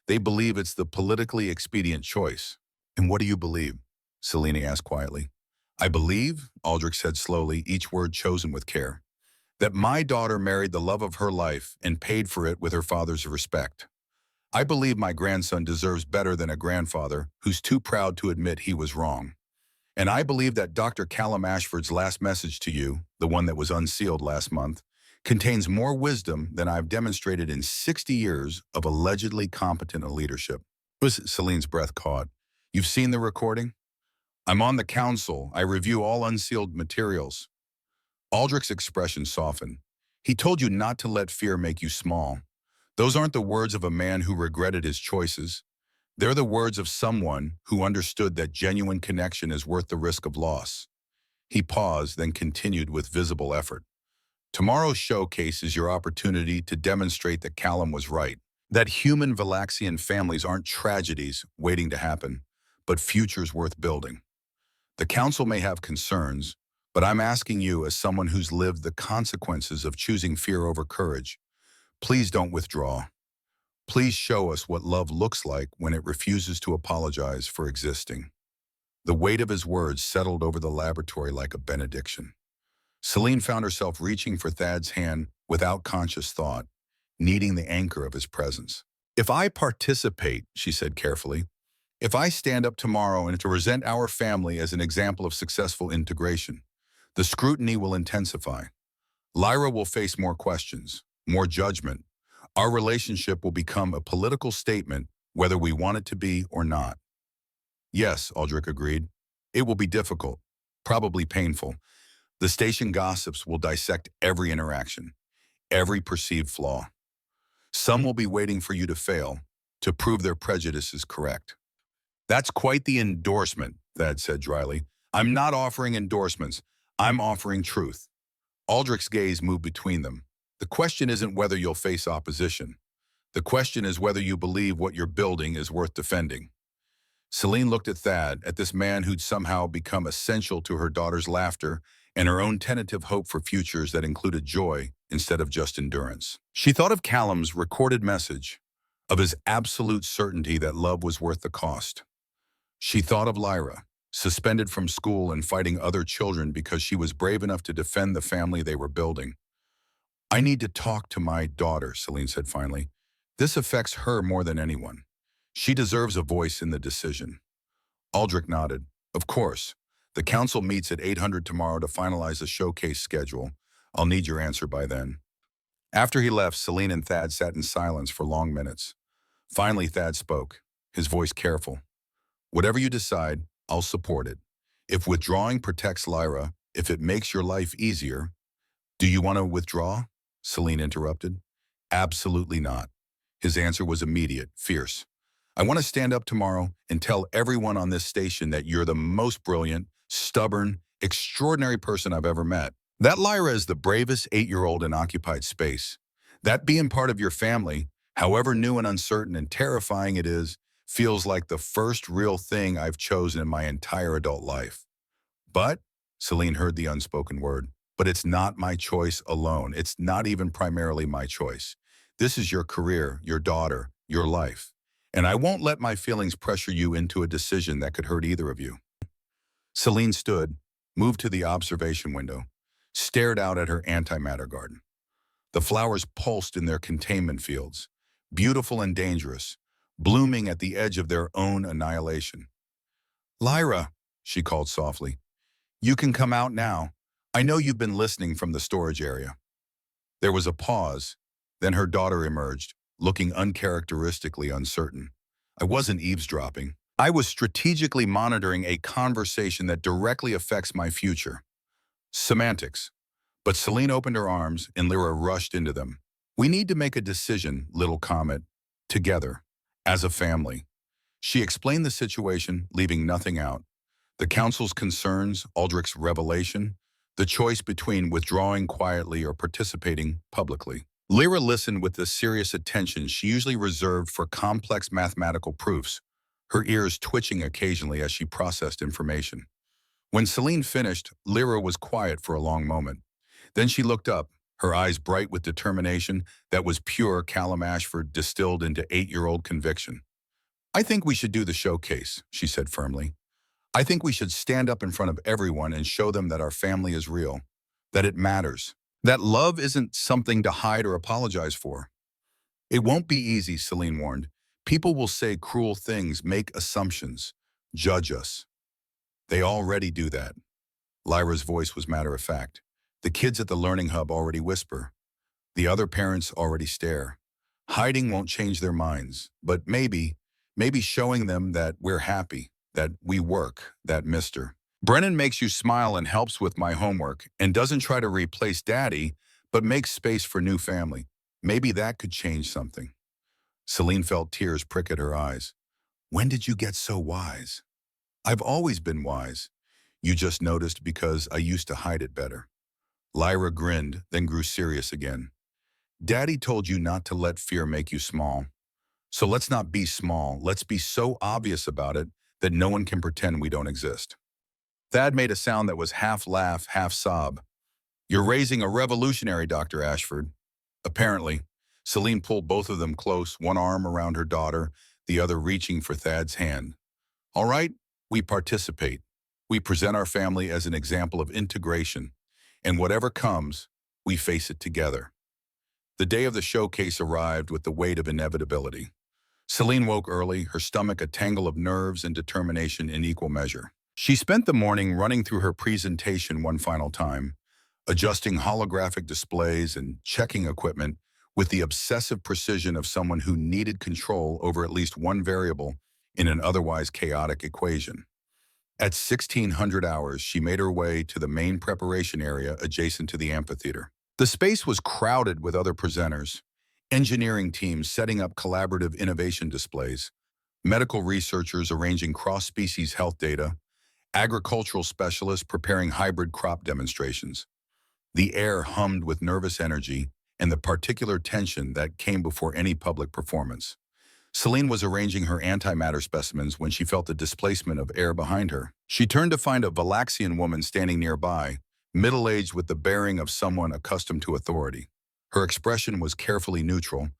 [SPEAKER 1] They believe it's the politically expedient choice. And what do you believe? Celine asked quietly. I believe, Aldrich said slowly, each word chosen with care, that my daughter married the love of her life and paid for it with her father's respect. I believe my grandson deserves better than a grandfather who's too proud to admit he was wrong. And I believe that Dr. Callum Ashford's last message to you, the one that was unsealed last month, contains more wisdom than I've demonstrated in 60 years of allegedly competent leadership. Celine's breath caught. You've seen the recording? I'm on the council. I review all unsealed materials. Aldrich's expression softened. He told you not to let fear make you small. Those aren't the words of a man who regretted his choices. They're the words of someone who understood that genuine connection is worth the risk of loss. He paused, then continued with visible effort. Tomorrow's showcase is your opportunity to demonstrate that Callum was right, that human Valaxian families aren't tragedies waiting to happen, but futures worth building. The council may have concerns, but I'm asking you as someone who's lived the consequences of choosing fear over courage. Please don't withdraw. Please show us what love looks like when it refuses to apologize for existing. The weight of his words settled over the laboratory like a benediction. Celine found herself reaching for Thad's hand without conscious thought, needing the anchor of his presence. If I participate, she said carefully, if I stand up tomorrow and to present our family as an example of successful integration, the scrutiny will intensify. Lyra will face more questions, more judgment. Our relationship will become a political statement, whether we want it to be or not. Yes, Aldrich agreed. It will be difficult, probably painful. The station gossips will dissect every interaction, every perceived flaw. Some will be waiting for you to fail, to prove their prejudice is correct. That's quite the endorsement, Thad said dryly. I'm not offering endorsements. I'm offering truth. Aldrich's gaze moved between them. The question isn't whether you'll face opposition. The question is whether you believe what you're building is worth defending. Celine looked at Thad, at this man who'd somehow become essential to her daughter's laughter and her own tentative hope for futures that included joy instead of just endurance. She thought of Callum's recorded message, of his absolute certainty that love was worth the cost. She thought of Lyra, suspended from school and fighting other children because she was brave enough to defend the family they were building. I need to talk to my daughter, Celine said finally. This affects her more than anyone. She deserves a voice in the decision. Aldrich nodded. Of course. The council meets at 800 tomorrow to finalize the showcase schedule. I'll need your answer by then. After he left, Celine and Thad sat in silence for long minutes. Finally, Thad spoke, his voice careful. Whatever you decide, I'll support it. If withdrawing protects Lyra, if it makes your life easier. Do you want to withdraw? Celine interrupted. Absolutely not. His answer was immediate, fierce. I want to stand up tomorrow and tell everyone on this station that you're the most brilliant, stubborn, extraordinary person I've ever met. That Lyra is the bravest 8-year-old in occupied space. That being part of your family, however new and uncertain and terrifying it is, feels like the first real thing I've chosen in my entire adult life. But, Celine heard the unspoken word, but it's not my choice alone. It's not even primarily my choice. This is your career, your daughter, your life. And I won't let my feelings pressure you into a decision that could hurt either of you. Celine stood, moved to the observation window, stared out at her antimatter garden. The flowers pulsed in their containment fields, beautiful and dangerous, blooming at the edge of their own annihilation. Lyra, she called softly, you can come out now. I know you've been listening from the storage area. There was a pause, then her daughter emerged, looking uncharacteristically uncertain. I wasn't eavesdropping. I was strategically monitoring a conversation that directly affects my future. Semantics. But Celine opened her arms and Lyra rushed into them. We need to make a decision, little comet, together, as a family. She explained the situation, leaving nothing out. The council's concerns, Aldrich's revelation, the choice between withdrawing quietly or participating publicly. Lyra listened with the serious attention she usually reserved for complex mathematical proofs, her ears twitching occasionally as she processed information. When Celine finished, Lyra was quiet for a long moment. Then she looked up, her eyes bright with determination that was pure Callum Ashford distilled into 8-year-old conviction. I think we should do the showcase, she said firmly. I think we should stand up in front of everyone and show them that our family is real, that it matters, that love isn't something to hide or apologize for. It won't be easy, Celine warned. People will say cruel things, make assumptions, judge us. They already do that. Lyra's voice was matter of fact. The kids at the Learning Hub already whisper. The other parents already stare. Hiding won't change their minds, but maybe showing them that we're happy, that we work, that mister. Brennan makes you smile and helps with my homework and doesn't try to replace Daddy, but makes space for new family. Maybe that could change something. Celine felt tears prick at her eyes. When did you get so wise? I've always been wise. You just noticed because I used to hide it better. Lyra grinned, then grew serious again. Daddy told you not to let fear make you small. So let's not be small. Let's be so obvious about it that no one can pretend we don't exist. Thad made a sound that was half laugh, half sob. You're raising a revolutionary, Dr. Ashford. Apparently, Celine pulled both of them close, one arm around her daughter, the other reaching for Thad's hand. All right, we participate. We present our family as an example of integration. And whatever comes, we face it together. The day of the showcase arrived with the weight of inevitability. Celine woke early, her stomach a tangle of nerves and determination in equal measure. She spent the morning running through her presentation one final time, adjusting holographic displays and checking equipment with the obsessive precision of someone who needed control over at least one variable in an otherwise chaotic equation. At 1600 hours, she made her way to the main preparation area adjacent to the amphitheater. The space was crowded with other presenters, engineering teams setting up collaborative innovation displays, medical researchers arranging cross-species health data, agricultural specialists preparing hybrid crop demonstrations. The air hummed with nervous energy and the particular tension that came before any public performance. Celine was arranging her antimatter specimens when she felt the displacement of air behind her. She turned to find a Valaxian woman standing nearby, middle-aged with the bearing of someone accustomed to authority. Her expression was carefully neutral,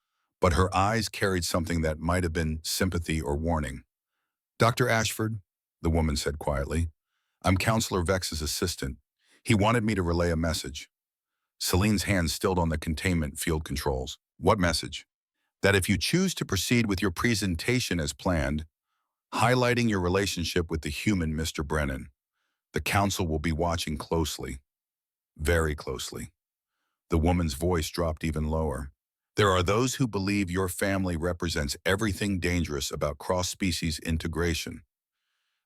[SPEAKER 1] but her eyes carried something that might have been sympathy or warning. "Dr. Ashford," the woman said quietly, "I'm Counselor Vex's assistant. He wanted me to relay a message." Celine's hand stilled on the containment field controls. "What message?" "That if you choose to proceed with your presentation as planned, highlighting your relationship with the human Mr. Brennan, the council will be watching closely, very closely." The woman's voice dropped even lower. "There are those who believe your family represents everything dangerous about cross-species integration.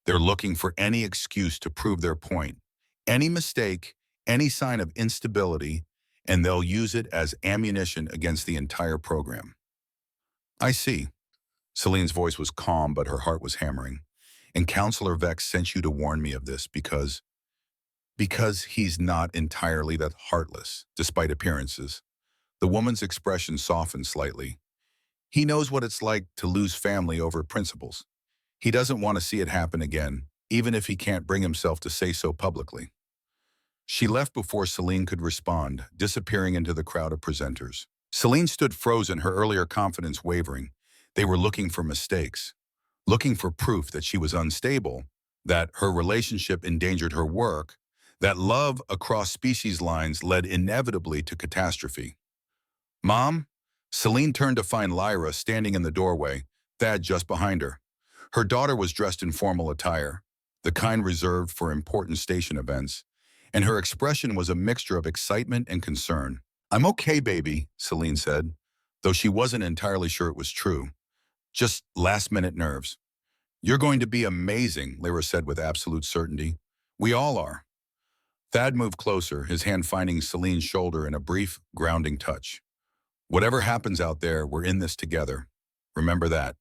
[SPEAKER 1] They're looking for any excuse to prove their point, any mistake, any sign of instability, and they'll use it as ammunition against the entire program." "I see." Celine's voice was calm, but her heart was hammering. "And Counselor Vex sent you to warn me of this because he's not entirely that heartless, despite appearances." The woman's expression softened slightly. "He knows what it's like to lose family over principles. He doesn't want to see it happen again, even if he can't bring himself to say so publicly." She left before Celine could respond, disappearing into the crowd of presenters. Celine stood frozen, her earlier confidence wavering. They were looking for mistakes, looking for proof that she was unstable, that her relationship endangered her work, that love across species lines led inevitably to catastrophe. "Mom?" Celine turned to find Lyra standing in the doorway, Thad just behind her. Her daughter was dressed in formal attire, the kind reserved for important station events, and her expression was a mixture of excitement and concern. "I'm okay, baby," Celine said, though she wasn't entirely sure it was true. "Just last-minute nerves." "You're going to be amazing," Lyra said with absolute certainty. "We all are." Thad moved closer, his hand finding Celine's shoulder in a brief, grounding touch. "Whatever happens out there, we're in this together. Remember that."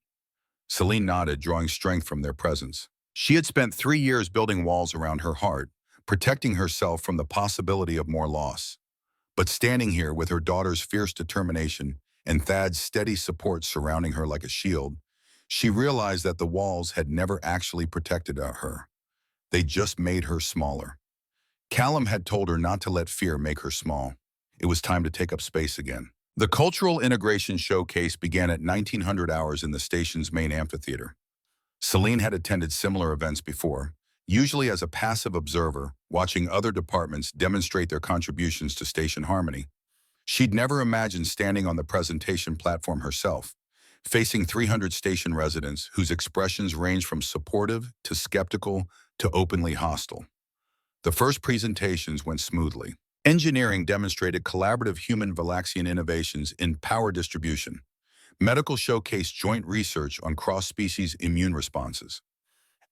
[SPEAKER 1] Celine nodded, drawing strength from their presence. She had spent 3 years building walls around her heart, protecting herself from the possibility of more loss. But standing here with her daughter's fierce determination and Thad's steady support surrounding her like a shield, she realized that the walls had never actually protected her. They just made her smaller. Callum had told her not to let fear make her small. It was time to take up space again. The Cultural Integration Showcase began at 1900 hours in the station's main amphitheater. Celine had attended similar events before, usually as a passive observer, watching other departments demonstrate their contributions to station harmony. She'd never imagined standing on the presentation platform herself, facing 300 station residents whose expressions ranged from supportive to skeptical to openly hostile. The first presentations went smoothly. Engineering demonstrated collaborative human Valaxian innovations in power distribution. Medical showcased joint research on cross-species immune responses.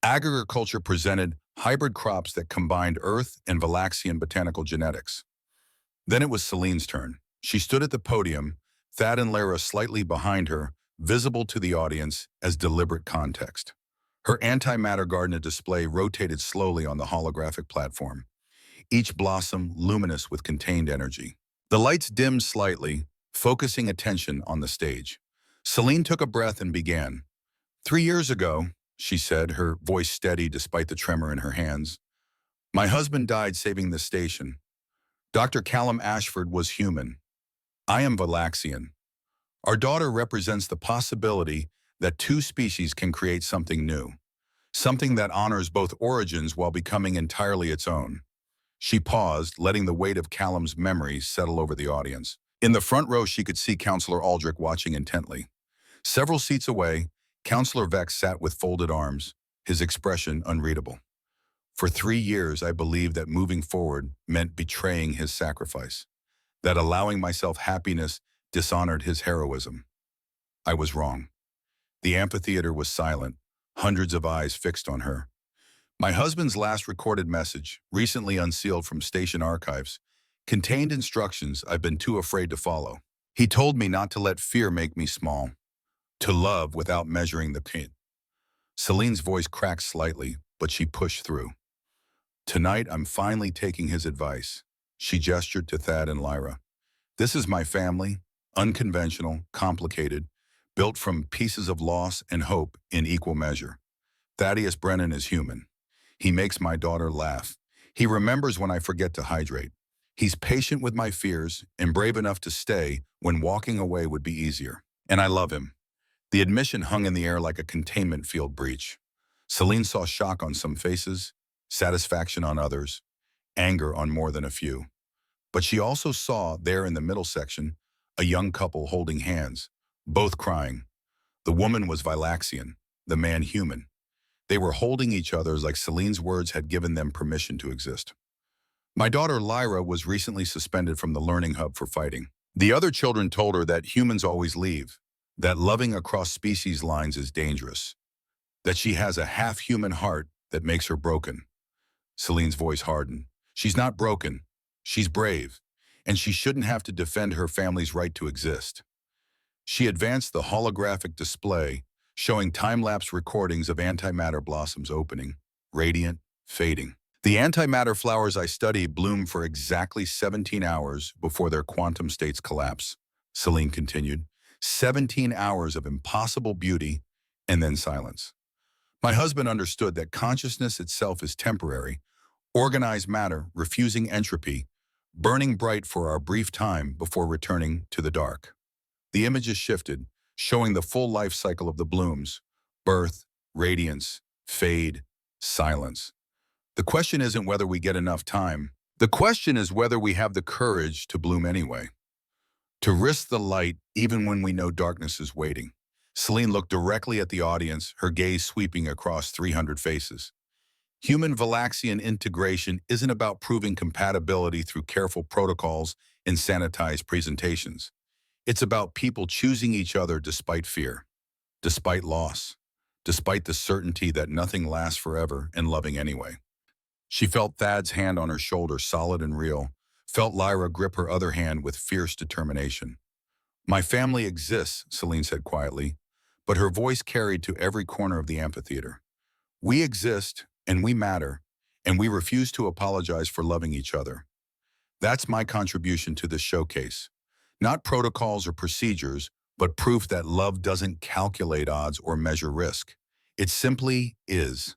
[SPEAKER 1] Agriculture presented hybrid crops that combined Earth and Valaxian botanical genetics. Then it was Celine's turn. She stood at the podium, Thad and Lara slightly behind her, visible to the audience as deliberate context. Her antimatter garden display rotated slowly on the holographic platform, each blossom luminous with contained energy. The lights dimmed slightly, focusing attention on the stage. Celine took a breath and began. "3 years ago," she said, her voice steady despite the tremor in her hands, "my husband died saving this station. Dr. Callum Ashford was human. I am Valaxian. Our daughter represents the possibility that two species can create something new, something that honors both origins while becoming entirely its own." She paused, letting the weight of Callum's memory settle over the audience. In the front row, she could see Counselor Aldrich watching intently. Several seats away, Counselor Vex sat with folded arms, his expression unreadable. "For 3 years, I believed that moving forward meant betraying his sacrifice, that allowing myself happiness dishonored his heroism. I was wrong." The amphitheater was silent, hundreds of eyes fixed on her. "My husband's last recorded message, recently unsealed from station archives, contained instructions I've been too afraid to follow. He told me not to let fear make me small, to love without measuring the pain. Celine's voice cracked slightly, but she pushed through. Tonight, I'm finally taking his advice. She gestured to Thad and Lyra. This is my family, unconventional, complicated, built from pieces of loss and hope in equal measure. Thaddeus Brennan is human. He makes my daughter laugh. He remembers when I forget to hydrate. He's patient with my fears and brave enough to stay when walking away would be easier. And I love him. The admission hung in the air like a containment field breach. Celine saw shock on some faces, satisfaction on others, anger on more than a few. But she also saw, there in the middle section, a young couple holding hands, both crying. The woman was Vilaxian, the man human. They were holding each other like Celine's words had given them permission to exist. My daughter Lyra was recently suspended from the learning hub for fighting. The other children told her that humans always leave, that loving across species lines is dangerous, that she has a half-human heart that makes her broken. Celine's voice hardened. She's not broken. She's brave, and she shouldn't have to defend her family's right to exist. She advanced the holographic display, showing time-lapse recordings of antimatter blossoms opening, radiant, fading. The antimatter flowers I study bloom for exactly 17 hours before their quantum states collapse, Celine continued. 17 hours of impossible beauty and then silence. My husband understood that consciousness itself is temporary, organized matter refusing entropy, burning bright for our brief time before returning to the dark. The images shifted, showing the full life cycle of the blooms: birth, radiance, fade, silence. The question isn't whether we get enough time. The question is whether we have the courage to bloom anyway, to risk the light even when we know darkness is waiting. Celine looked directly at the audience, her gaze sweeping across 300 faces. Human Vilaxian integration isn't about proving compatibility through careful protocols and sanitized presentations. It's about people choosing each other despite fear, despite loss, despite the certainty that nothing lasts forever, and loving anyway. She felt Thad's hand on her shoulder, solid and real, felt Lyra grip her other hand with fierce determination. My family exists, Celine said quietly, but her voice carried to every corner of the amphitheater. We exist, and we matter, and we refuse to apologize for loving each other. That's my contribution to this showcase. Not protocols or procedures, but proof that love doesn't calculate odds or measure risk. It simply is,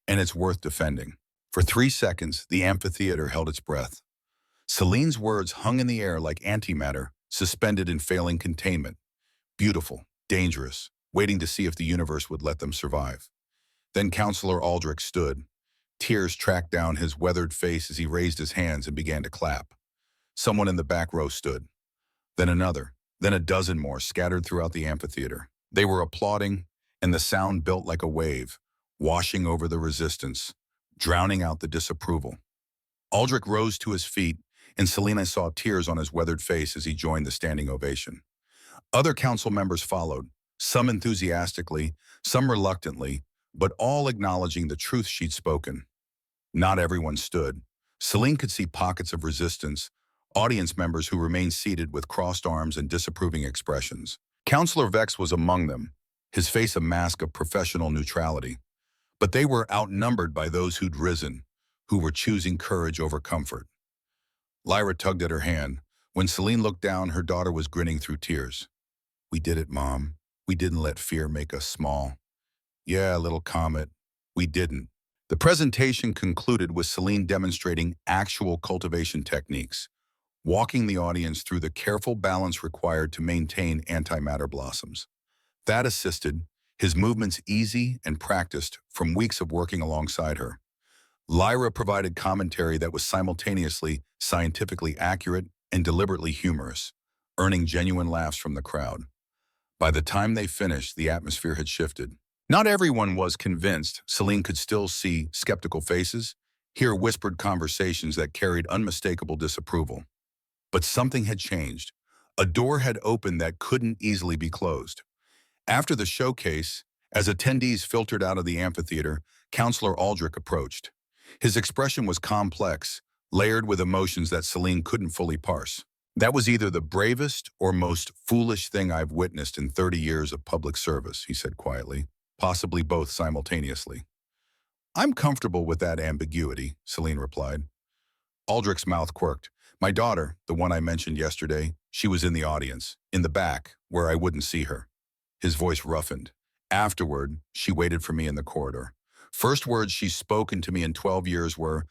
[SPEAKER 1] and it's worth defending. For 3 seconds, the amphitheater held its breath. Celine's words hung in the air like antimatter, suspended in failing containment. Beautiful, dangerous, waiting to see if the universe would let them survive. Then Counselor Aldrich stood. Tears tracked down his weathered face as he raised his hands and began to clap. Someone in the back row stood. Then another, then a dozen more scattered throughout the amphitheater. They were applauding, and the sound built like a wave, washing over the resistance, drowning out the disapproval. Aldrich rose to his feet, and Selena saw tears on his weathered face as he joined the standing ovation. Other council members followed, some enthusiastically, some reluctantly, but all acknowledging the truth she'd spoken. Not everyone stood. Celine could see pockets of resistance, audience members who remained seated with crossed arms and disapproving expressions. Counselor Vex was among them, his face a mask of professional neutrality. But they were outnumbered by those who'd risen, who were choosing courage over comfort. Lyra tugged at her hand. When Celine looked down, her daughter was grinning through tears. We did it, Mom. We didn't let fear make us small. Yeah, little comet. We didn't. The presentation concluded with Celine demonstrating actual cultivation techniques, walking the audience through the careful balance required to maintain antimatter blossoms. That assisted, his movements easy and practiced from weeks of working alongside her. Lyra provided commentary that was simultaneously scientifically accurate and deliberately humorous, earning genuine laughs from the crowd. By the time they finished, the atmosphere had shifted. Not everyone was convinced. Celine could still see skeptical faces, hear whispered conversations that carried unmistakable disapproval. But something had changed. A door had opened that couldn't easily be closed. After the showcase, as attendees filtered out of the amphitheater, Counselor Aldrich approached. His expression was complex, layered with emotions that Celine couldn't fully parse. That was either the bravest or most foolish thing I've witnessed in 30 years of public service, he said quietly, possibly both simultaneously. I'm comfortable with that ambiguity, Celine replied. Aldrich's mouth quirked. My daughter, the one I mentioned yesterday, she was in the audience, in the back, where I wouldn't see her. His voice roughened. Afterward, she waited for me in the corridor. First words she's spoken to me in 12 years were,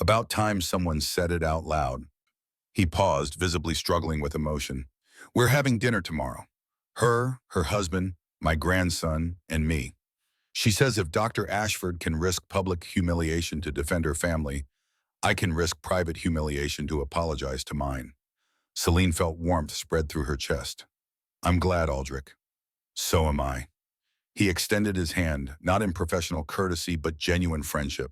[SPEAKER 1] about time someone said it out loud. He paused, visibly struggling with emotion. We're having dinner tomorrow. Her husband, my grandson, and me. She says if Dr. Ashford can risk public humiliation to defend her family, I can risk private humiliation to apologize to mine. Celine felt warmth spread through her chest. I'm glad, Aldrich. So am I. He extended his hand, not in professional courtesy, but genuine friendship.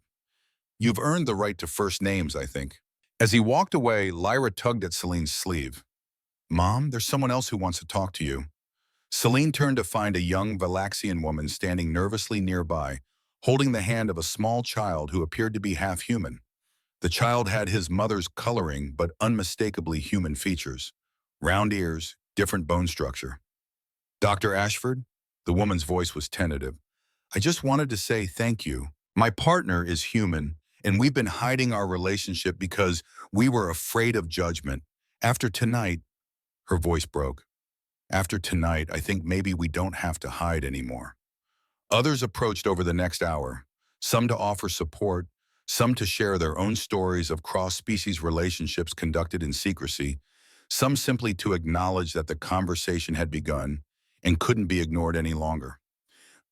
[SPEAKER 1] You've earned the right to first names, I think. As he walked away, Lyra tugged at Celine's sleeve. Mom, there's someone else who wants to talk to you. Celine turned to find a young Valaxian woman standing nervously nearby, holding the hand of a small child who appeared to be half human. The child had his mother's coloring but unmistakably human features. Round ears, different bone structure. Dr. Ashford? The woman's voice was tentative. I just wanted to say thank you. My partner is human, and we've been hiding our relationship because we were afraid of judgment. After tonight, her voice broke. After tonight, I think maybe we don't have to hide anymore. Others approached over the next hour, some to offer support, some to share their own stories of cross-species relationships conducted in secrecy, some simply to acknowledge that the conversation had begun and couldn't be ignored any longer.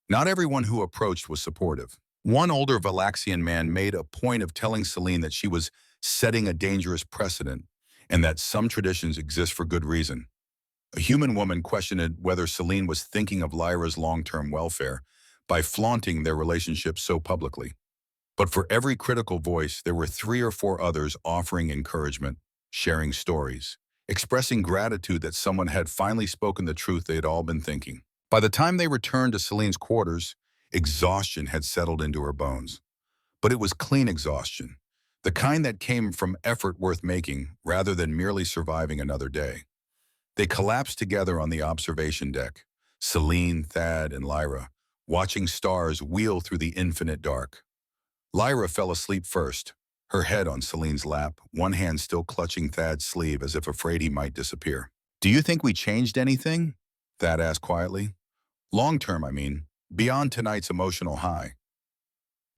[SPEAKER 1] Not everyone who approached was supportive. One older Valaxian man made a point of telling Celine that she was setting a dangerous precedent and that some traditions exist for good reason. A human woman questioned whether Celine was thinking of Lyra's long-term welfare by flaunting their relationship so publicly. But for every critical voice, there were 3 or 4 others offering encouragement, sharing stories, expressing gratitude that someone had finally spoken the truth they had all been thinking. By the time they returned to Celine's quarters, exhaustion had settled into her bones. But it was clean exhaustion, the kind that came from effort worth making rather than merely surviving another day. They collapsed together on the observation deck, Celine, Thad, and Lyra, watching stars wheel through the infinite dark. Lyra fell asleep first, her head on Celine's lap, one hand still clutching Thad's sleeve as if afraid he might disappear. Do you think we changed anything? Thad asked quietly. Long term, I mean, beyond tonight's emotional high.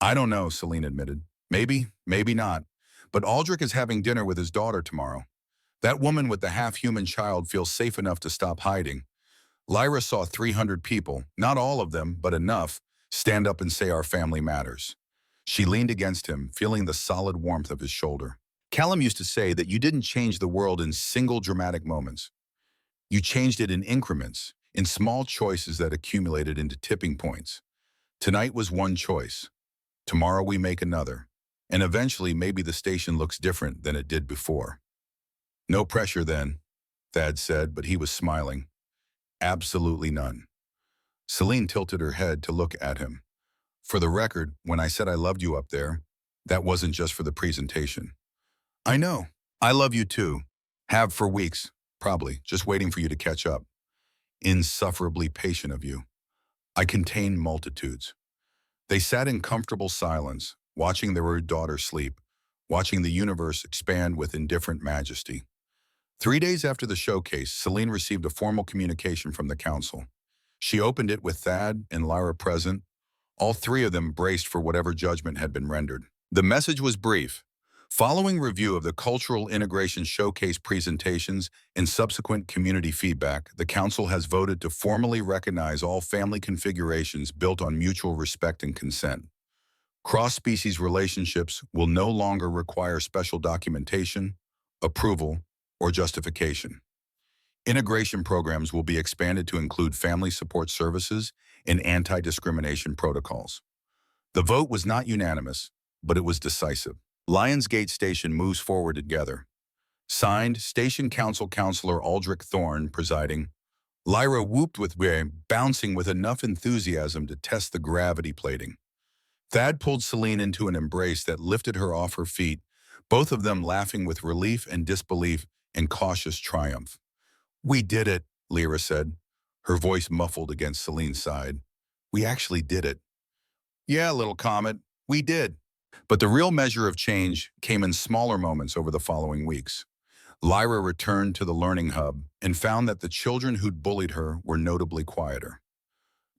[SPEAKER 1] I don't know, Celine admitted. Maybe, maybe not. But Aldrich is having dinner with his daughter tomorrow. That woman with the half-human child feels safe enough to stop hiding. Lyra saw 300 people, not all of them, but enough, stand up and say our family matters. She leaned against him, feeling the solid warmth of his shoulder. Callum used to say that you didn't change the world in single dramatic moments. You changed it in increments, in small choices that accumulated into tipping points. Tonight was one choice. Tomorrow we make another. And eventually maybe the station looks different than it did before. No pressure then, Thad said, but he was smiling. Absolutely none. Celine tilted her head to look at him. For the record, when I said I loved you up there, that wasn't just for the presentation. I know. I love you too. Have for weeks, probably, just waiting for you to catch up. Insufferably patient of you. I contain multitudes. They sat in comfortable silence, watching their daughter sleep, watching the universe expand with indifferent majesty. 3 days after the showcase, Celine received a formal communication from the council. She opened it with Thad and Lyra present, all 3 of them braced for whatever judgment had been rendered. The message was brief. Following review of the Cultural Integration Showcase presentations and subsequent community feedback, the Council has voted to formally recognize all family configurations built on mutual respect and consent. Cross-species relationships will no longer require special documentation, approval, or justification. Integration programs will be expanded to include family support services and anti-discrimination protocols. The vote was not unanimous, but it was decisive. Lionsgate Station moves forward together. Signed, Station Council Councillor Aldrich Thorne presiding. Lyra whooped with joy, bouncing with enough enthusiasm to test the gravity plating. Thad pulled Celine into an embrace that lifted her off her feet, both of them laughing with relief and disbelief and cautious triumph. "We did it," Lyra said, her voice muffled against Celine's side. "We actually did it." "Yeah, little comet, we did." But the real measure of change came in smaller moments over the following weeks. Lyra returned to the learning hub and found that the children who'd bullied her were notably quieter.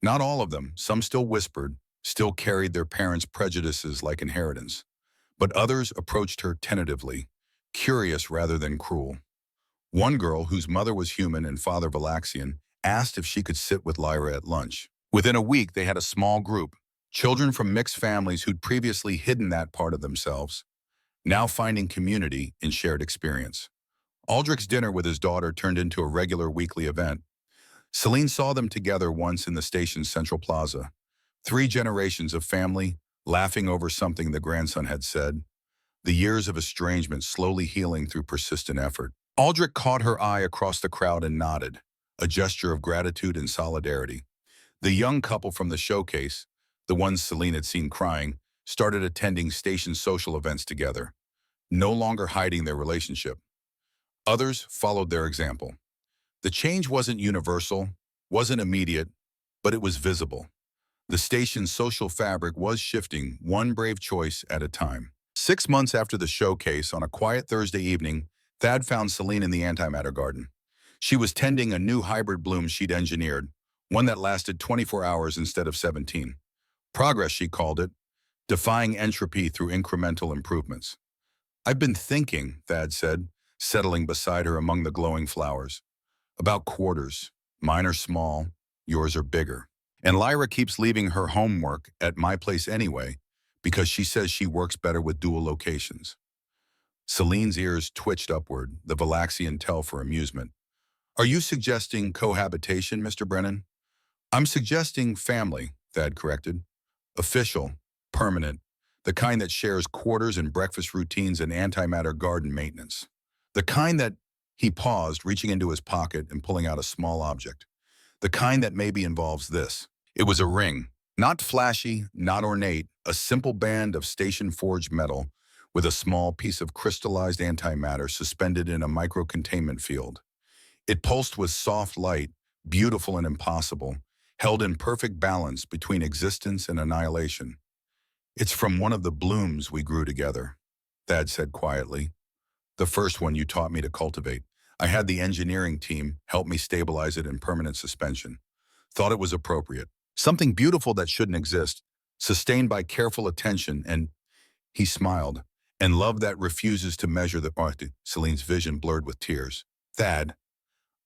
[SPEAKER 1] Not all of them, some still whispered, still carried their parents' prejudices like inheritance. But others approached her tentatively, curious rather than cruel. One girl, whose mother was human and father Valaxian, asked if she could sit with Lyra at lunch. Within a week, they had a small group, children from mixed families who'd previously hidden that part of themselves, now finding community in shared experience. Aldrich's dinner with his daughter turned into a regular weekly event. Celine saw them together once in the station's central plaza. 3 generations of family, laughing over something the grandson had said, the years of estrangement slowly healing through persistent effort. Aldrich caught her eye across the crowd and nodded, a gesture of gratitude and solidarity. The young couple from the showcase, the ones Celine had seen crying, started attending station social events together, no longer hiding their relationship. Others followed their example. The change wasn't universal, wasn't immediate, but it was visible. The station's social fabric was shifting one brave choice at a time. 6 months after the showcase, on a quiet Thursday evening, Thad found Celine in the antimatter garden. She was tending a new hybrid bloom she'd engineered, one that lasted 24 hours instead of 17. Progress, she called it, defying entropy through incremental improvements. "I've been thinking," Thad said, settling beside her among the glowing flowers, "about quarters. Mine are small, yours are bigger. And Lyra keeps leaving her homework at my place anyway, because she says she works better with dual locations." Celine's ears twitched upward, the Valaxian tell for amusement. "Are you suggesting cohabitation, Mr. Brennan?" "I'm suggesting family," Thad corrected. "Official, permanent, the kind that shares quarters and breakfast routines and antimatter garden maintenance. The kind that—" He paused, reaching into his pocket and pulling out a small object. "The kind that maybe involves this." It was a ring, not flashy, not ornate, a simple band of station-forged metal with a small piece of crystallized antimatter suspended in a micro-containment field. It pulsed with soft light, beautiful and impossible, held in perfect balance between existence and annihilation. "It's from one of the blooms we grew together," Thad said quietly. "The first one you taught me to cultivate. I had the engineering team help me stabilize it in permanent suspension. Thought it was appropriate. Something beautiful that shouldn't exist, sustained by careful attention and—" He smiled. "And love that refuses to measure the—" Celine's vision blurred with tears. "Thad,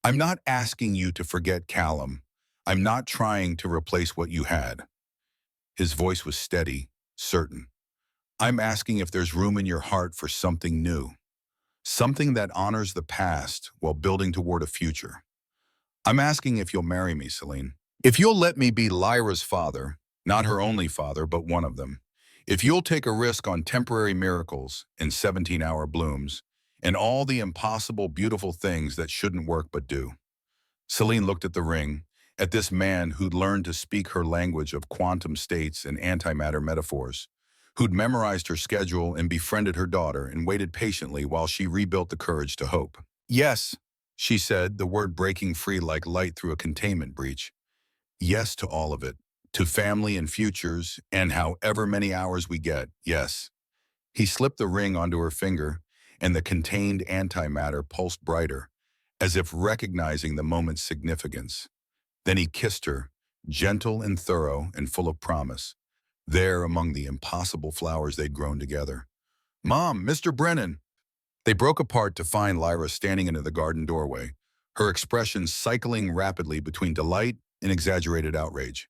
[SPEAKER 1] I'm not asking you to forget Callum. I'm not trying to replace what you had." His voice was steady, certain. "I'm asking if there's room in your heart for something new. Something that honors the past while building toward a future. I'm asking if you'll marry me, Celine. If you'll let me be Lyra's father, not her only father, but one of them. If you'll take a risk on temporary miracles and 17-hour blooms, and all the impossible, beautiful things that shouldn't work but do." Celine looked at the ring, at this man who'd learned to speak her language of quantum states and antimatter metaphors, who'd memorized her schedule and befriended her daughter and waited patiently while she rebuilt the courage to hope. "Yes," she said, the word breaking free like light through a containment breach. "Yes to all of it. To family and futures, and however many hours we get, yes." He slipped the ring onto her finger, and the contained antimatter pulsed brighter, as if recognizing the moment's significance. Then he kissed her, gentle and thorough and full of promise, there among the impossible flowers they'd grown together. "Mom, Mr. Brennan!" They broke apart to find Lyra standing into the garden doorway, her expression cycling rapidly between delight and exaggerated outrage.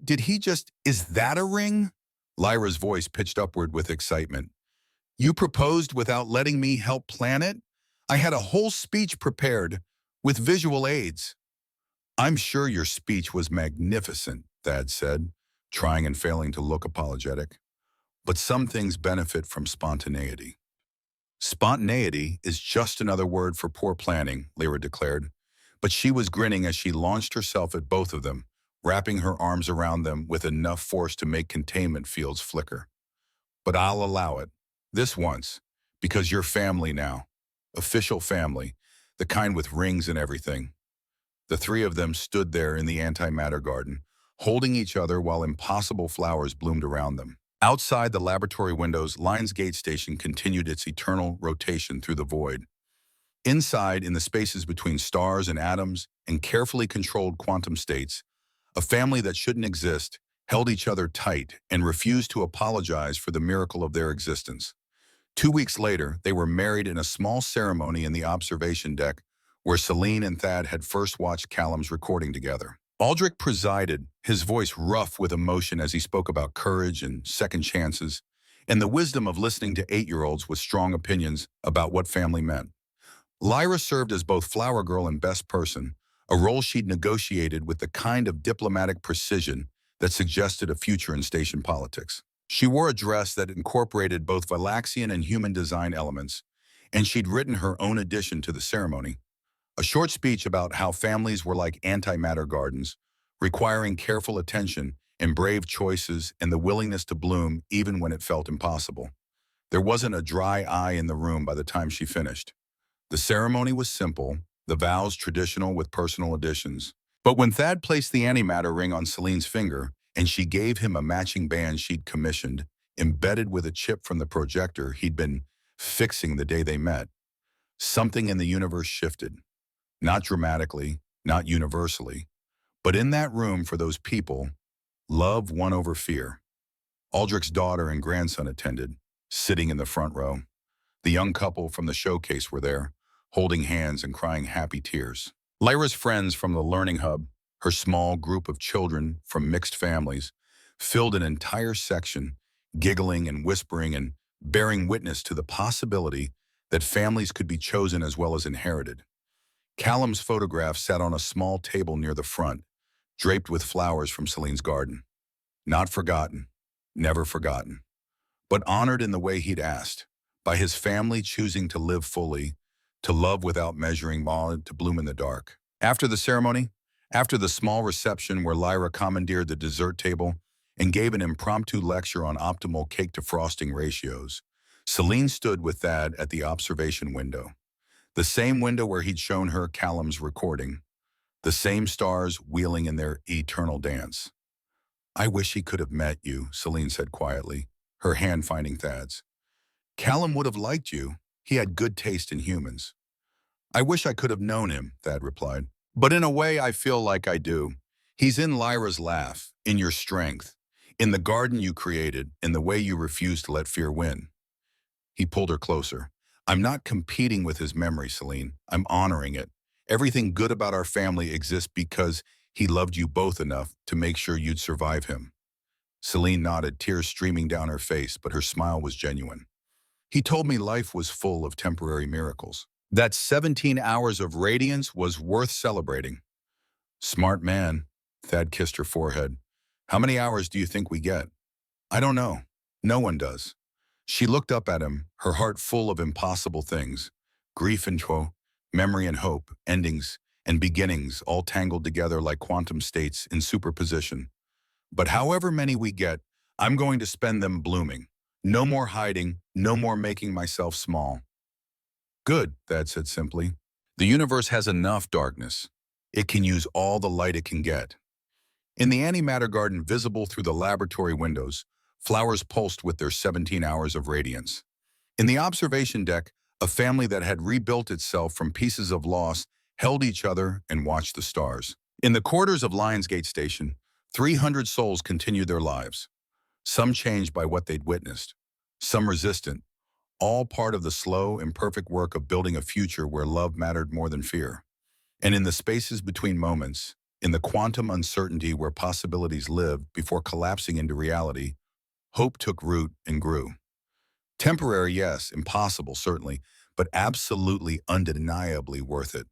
[SPEAKER 1] Did he just, is that a ring?" Lyra's voice pitched upward with excitement. "You proposed without letting me help plan it? I had a whole speech prepared, with visual aids." "I'm sure your speech was magnificent," Thad said, trying and failing to look apologetic. "But some things benefit from spontaneity." "Spontaneity is just another word for poor planning," Lyra declared. But she was grinning as she launched herself at both of them, wrapping her arms around them with enough force to make containment fields flicker. "But I'll allow it. This once. Because you're family now." Official family, the kind with rings and everything. The three of them stood there in the antimatter garden, holding each other while impossible flowers bloomed around them. Outside the laboratory windows, Lionsgate Station continued its eternal rotation through the void. Inside, in the spaces between stars and atoms and carefully controlled quantum states, a family that shouldn't exist held each other tight and refused to apologize for the miracle of their existence. 2 weeks later, they were married in a small ceremony in the observation deck where Celine and Thad had first watched Callum's recording together. Aldrich presided, his voice rough with emotion as he spoke about courage and second chances, and the wisdom of listening to 8-year-olds with strong opinions about what family meant. Lyra served as both flower girl and best person, a role she'd negotiated with the kind of diplomatic precision that suggested a future in station politics. She wore a dress that incorporated both Valaxian and human design elements, and she'd written her own addition to the ceremony, a short speech about how families were like antimatter gardens, requiring careful attention and brave choices and the willingness to bloom even when it felt impossible. There wasn't a dry eye in the room by the time she finished. The ceremony was simple, the vows traditional with personal additions. But when Thad placed the antimatter ring on Celine's finger and she gave him a matching band she'd commissioned, embedded with a chip from the projector he'd been fixing the day they met, something in the universe shifted. Not dramatically, not universally, but in that room for those people, love won over fear. Aldrich's daughter and grandson attended, sitting in the front row. The young couple from the showcase were there, holding hands and crying happy tears. Lyra's friends from the Learning Hub, her small group of children from mixed families, filled an entire section, giggling and whispering and bearing witness to the possibility that families could be chosen as well as inherited. Callum's photograph sat on a small table near the front, draped with flowers from Celine's garden. Not forgotten, never forgotten, but honored in the way he'd asked, by his family choosing to live fully, to love without measuring, to bloom in the dark. After the ceremony, after the small reception where Lyra commandeered the dessert table and gave an impromptu lecture on optimal cake-to-frosting ratios, Celine stood with Thad at the observation window. The same window where he'd shown her Callum's recording. The same stars wheeling in their eternal dance. "I wish he could have met you," Celine said quietly, her hand finding Thad's. "Callum would have liked you. He had good taste in humans." "I wish I could have known him," Thad replied. "But in a way, I feel like I do. He's in Lyra's laugh, in your strength, in the garden you created, in the way you refused to let fear win." He pulled her closer. "I'm not competing with his memory, Celine. I'm honoring it. Everything good about our family exists because he loved you both enough to make sure you'd survive him." Celine nodded, tears streaming down her face, but her smile was genuine. "He told me life was full of temporary miracles. That 17 hours of radiance was worth celebrating." "Smart man," Thad kissed her forehead. "How many hours do you think we get?" "I don't know. No one does." She looked up at him, her heart full of impossible things. Grief and joy, memory and hope, endings and beginnings all tangled together like quantum states in superposition. "But however many we get, I'm going to spend them blooming. No more hiding, no more making myself small." "Good," Thad said simply. "The universe has enough darkness. It can use all the light it can get." In the antimatter garden visible through the laboratory windows, flowers pulsed with their 17 hours of radiance. In the observation deck, a family that had rebuilt itself from pieces of loss held each other and watched the stars. In the quarters of Lionsgate Station, 300 souls continued their lives. Some changed by what they'd witnessed, some resistant, all part of the slow, imperfect work of building a future where love mattered more than fear. And in the spaces between moments, in the quantum uncertainty where possibilities lived before collapsing into reality, hope took root and grew. Temporary, yes, impossible, certainly, but absolutely undeniably worth it.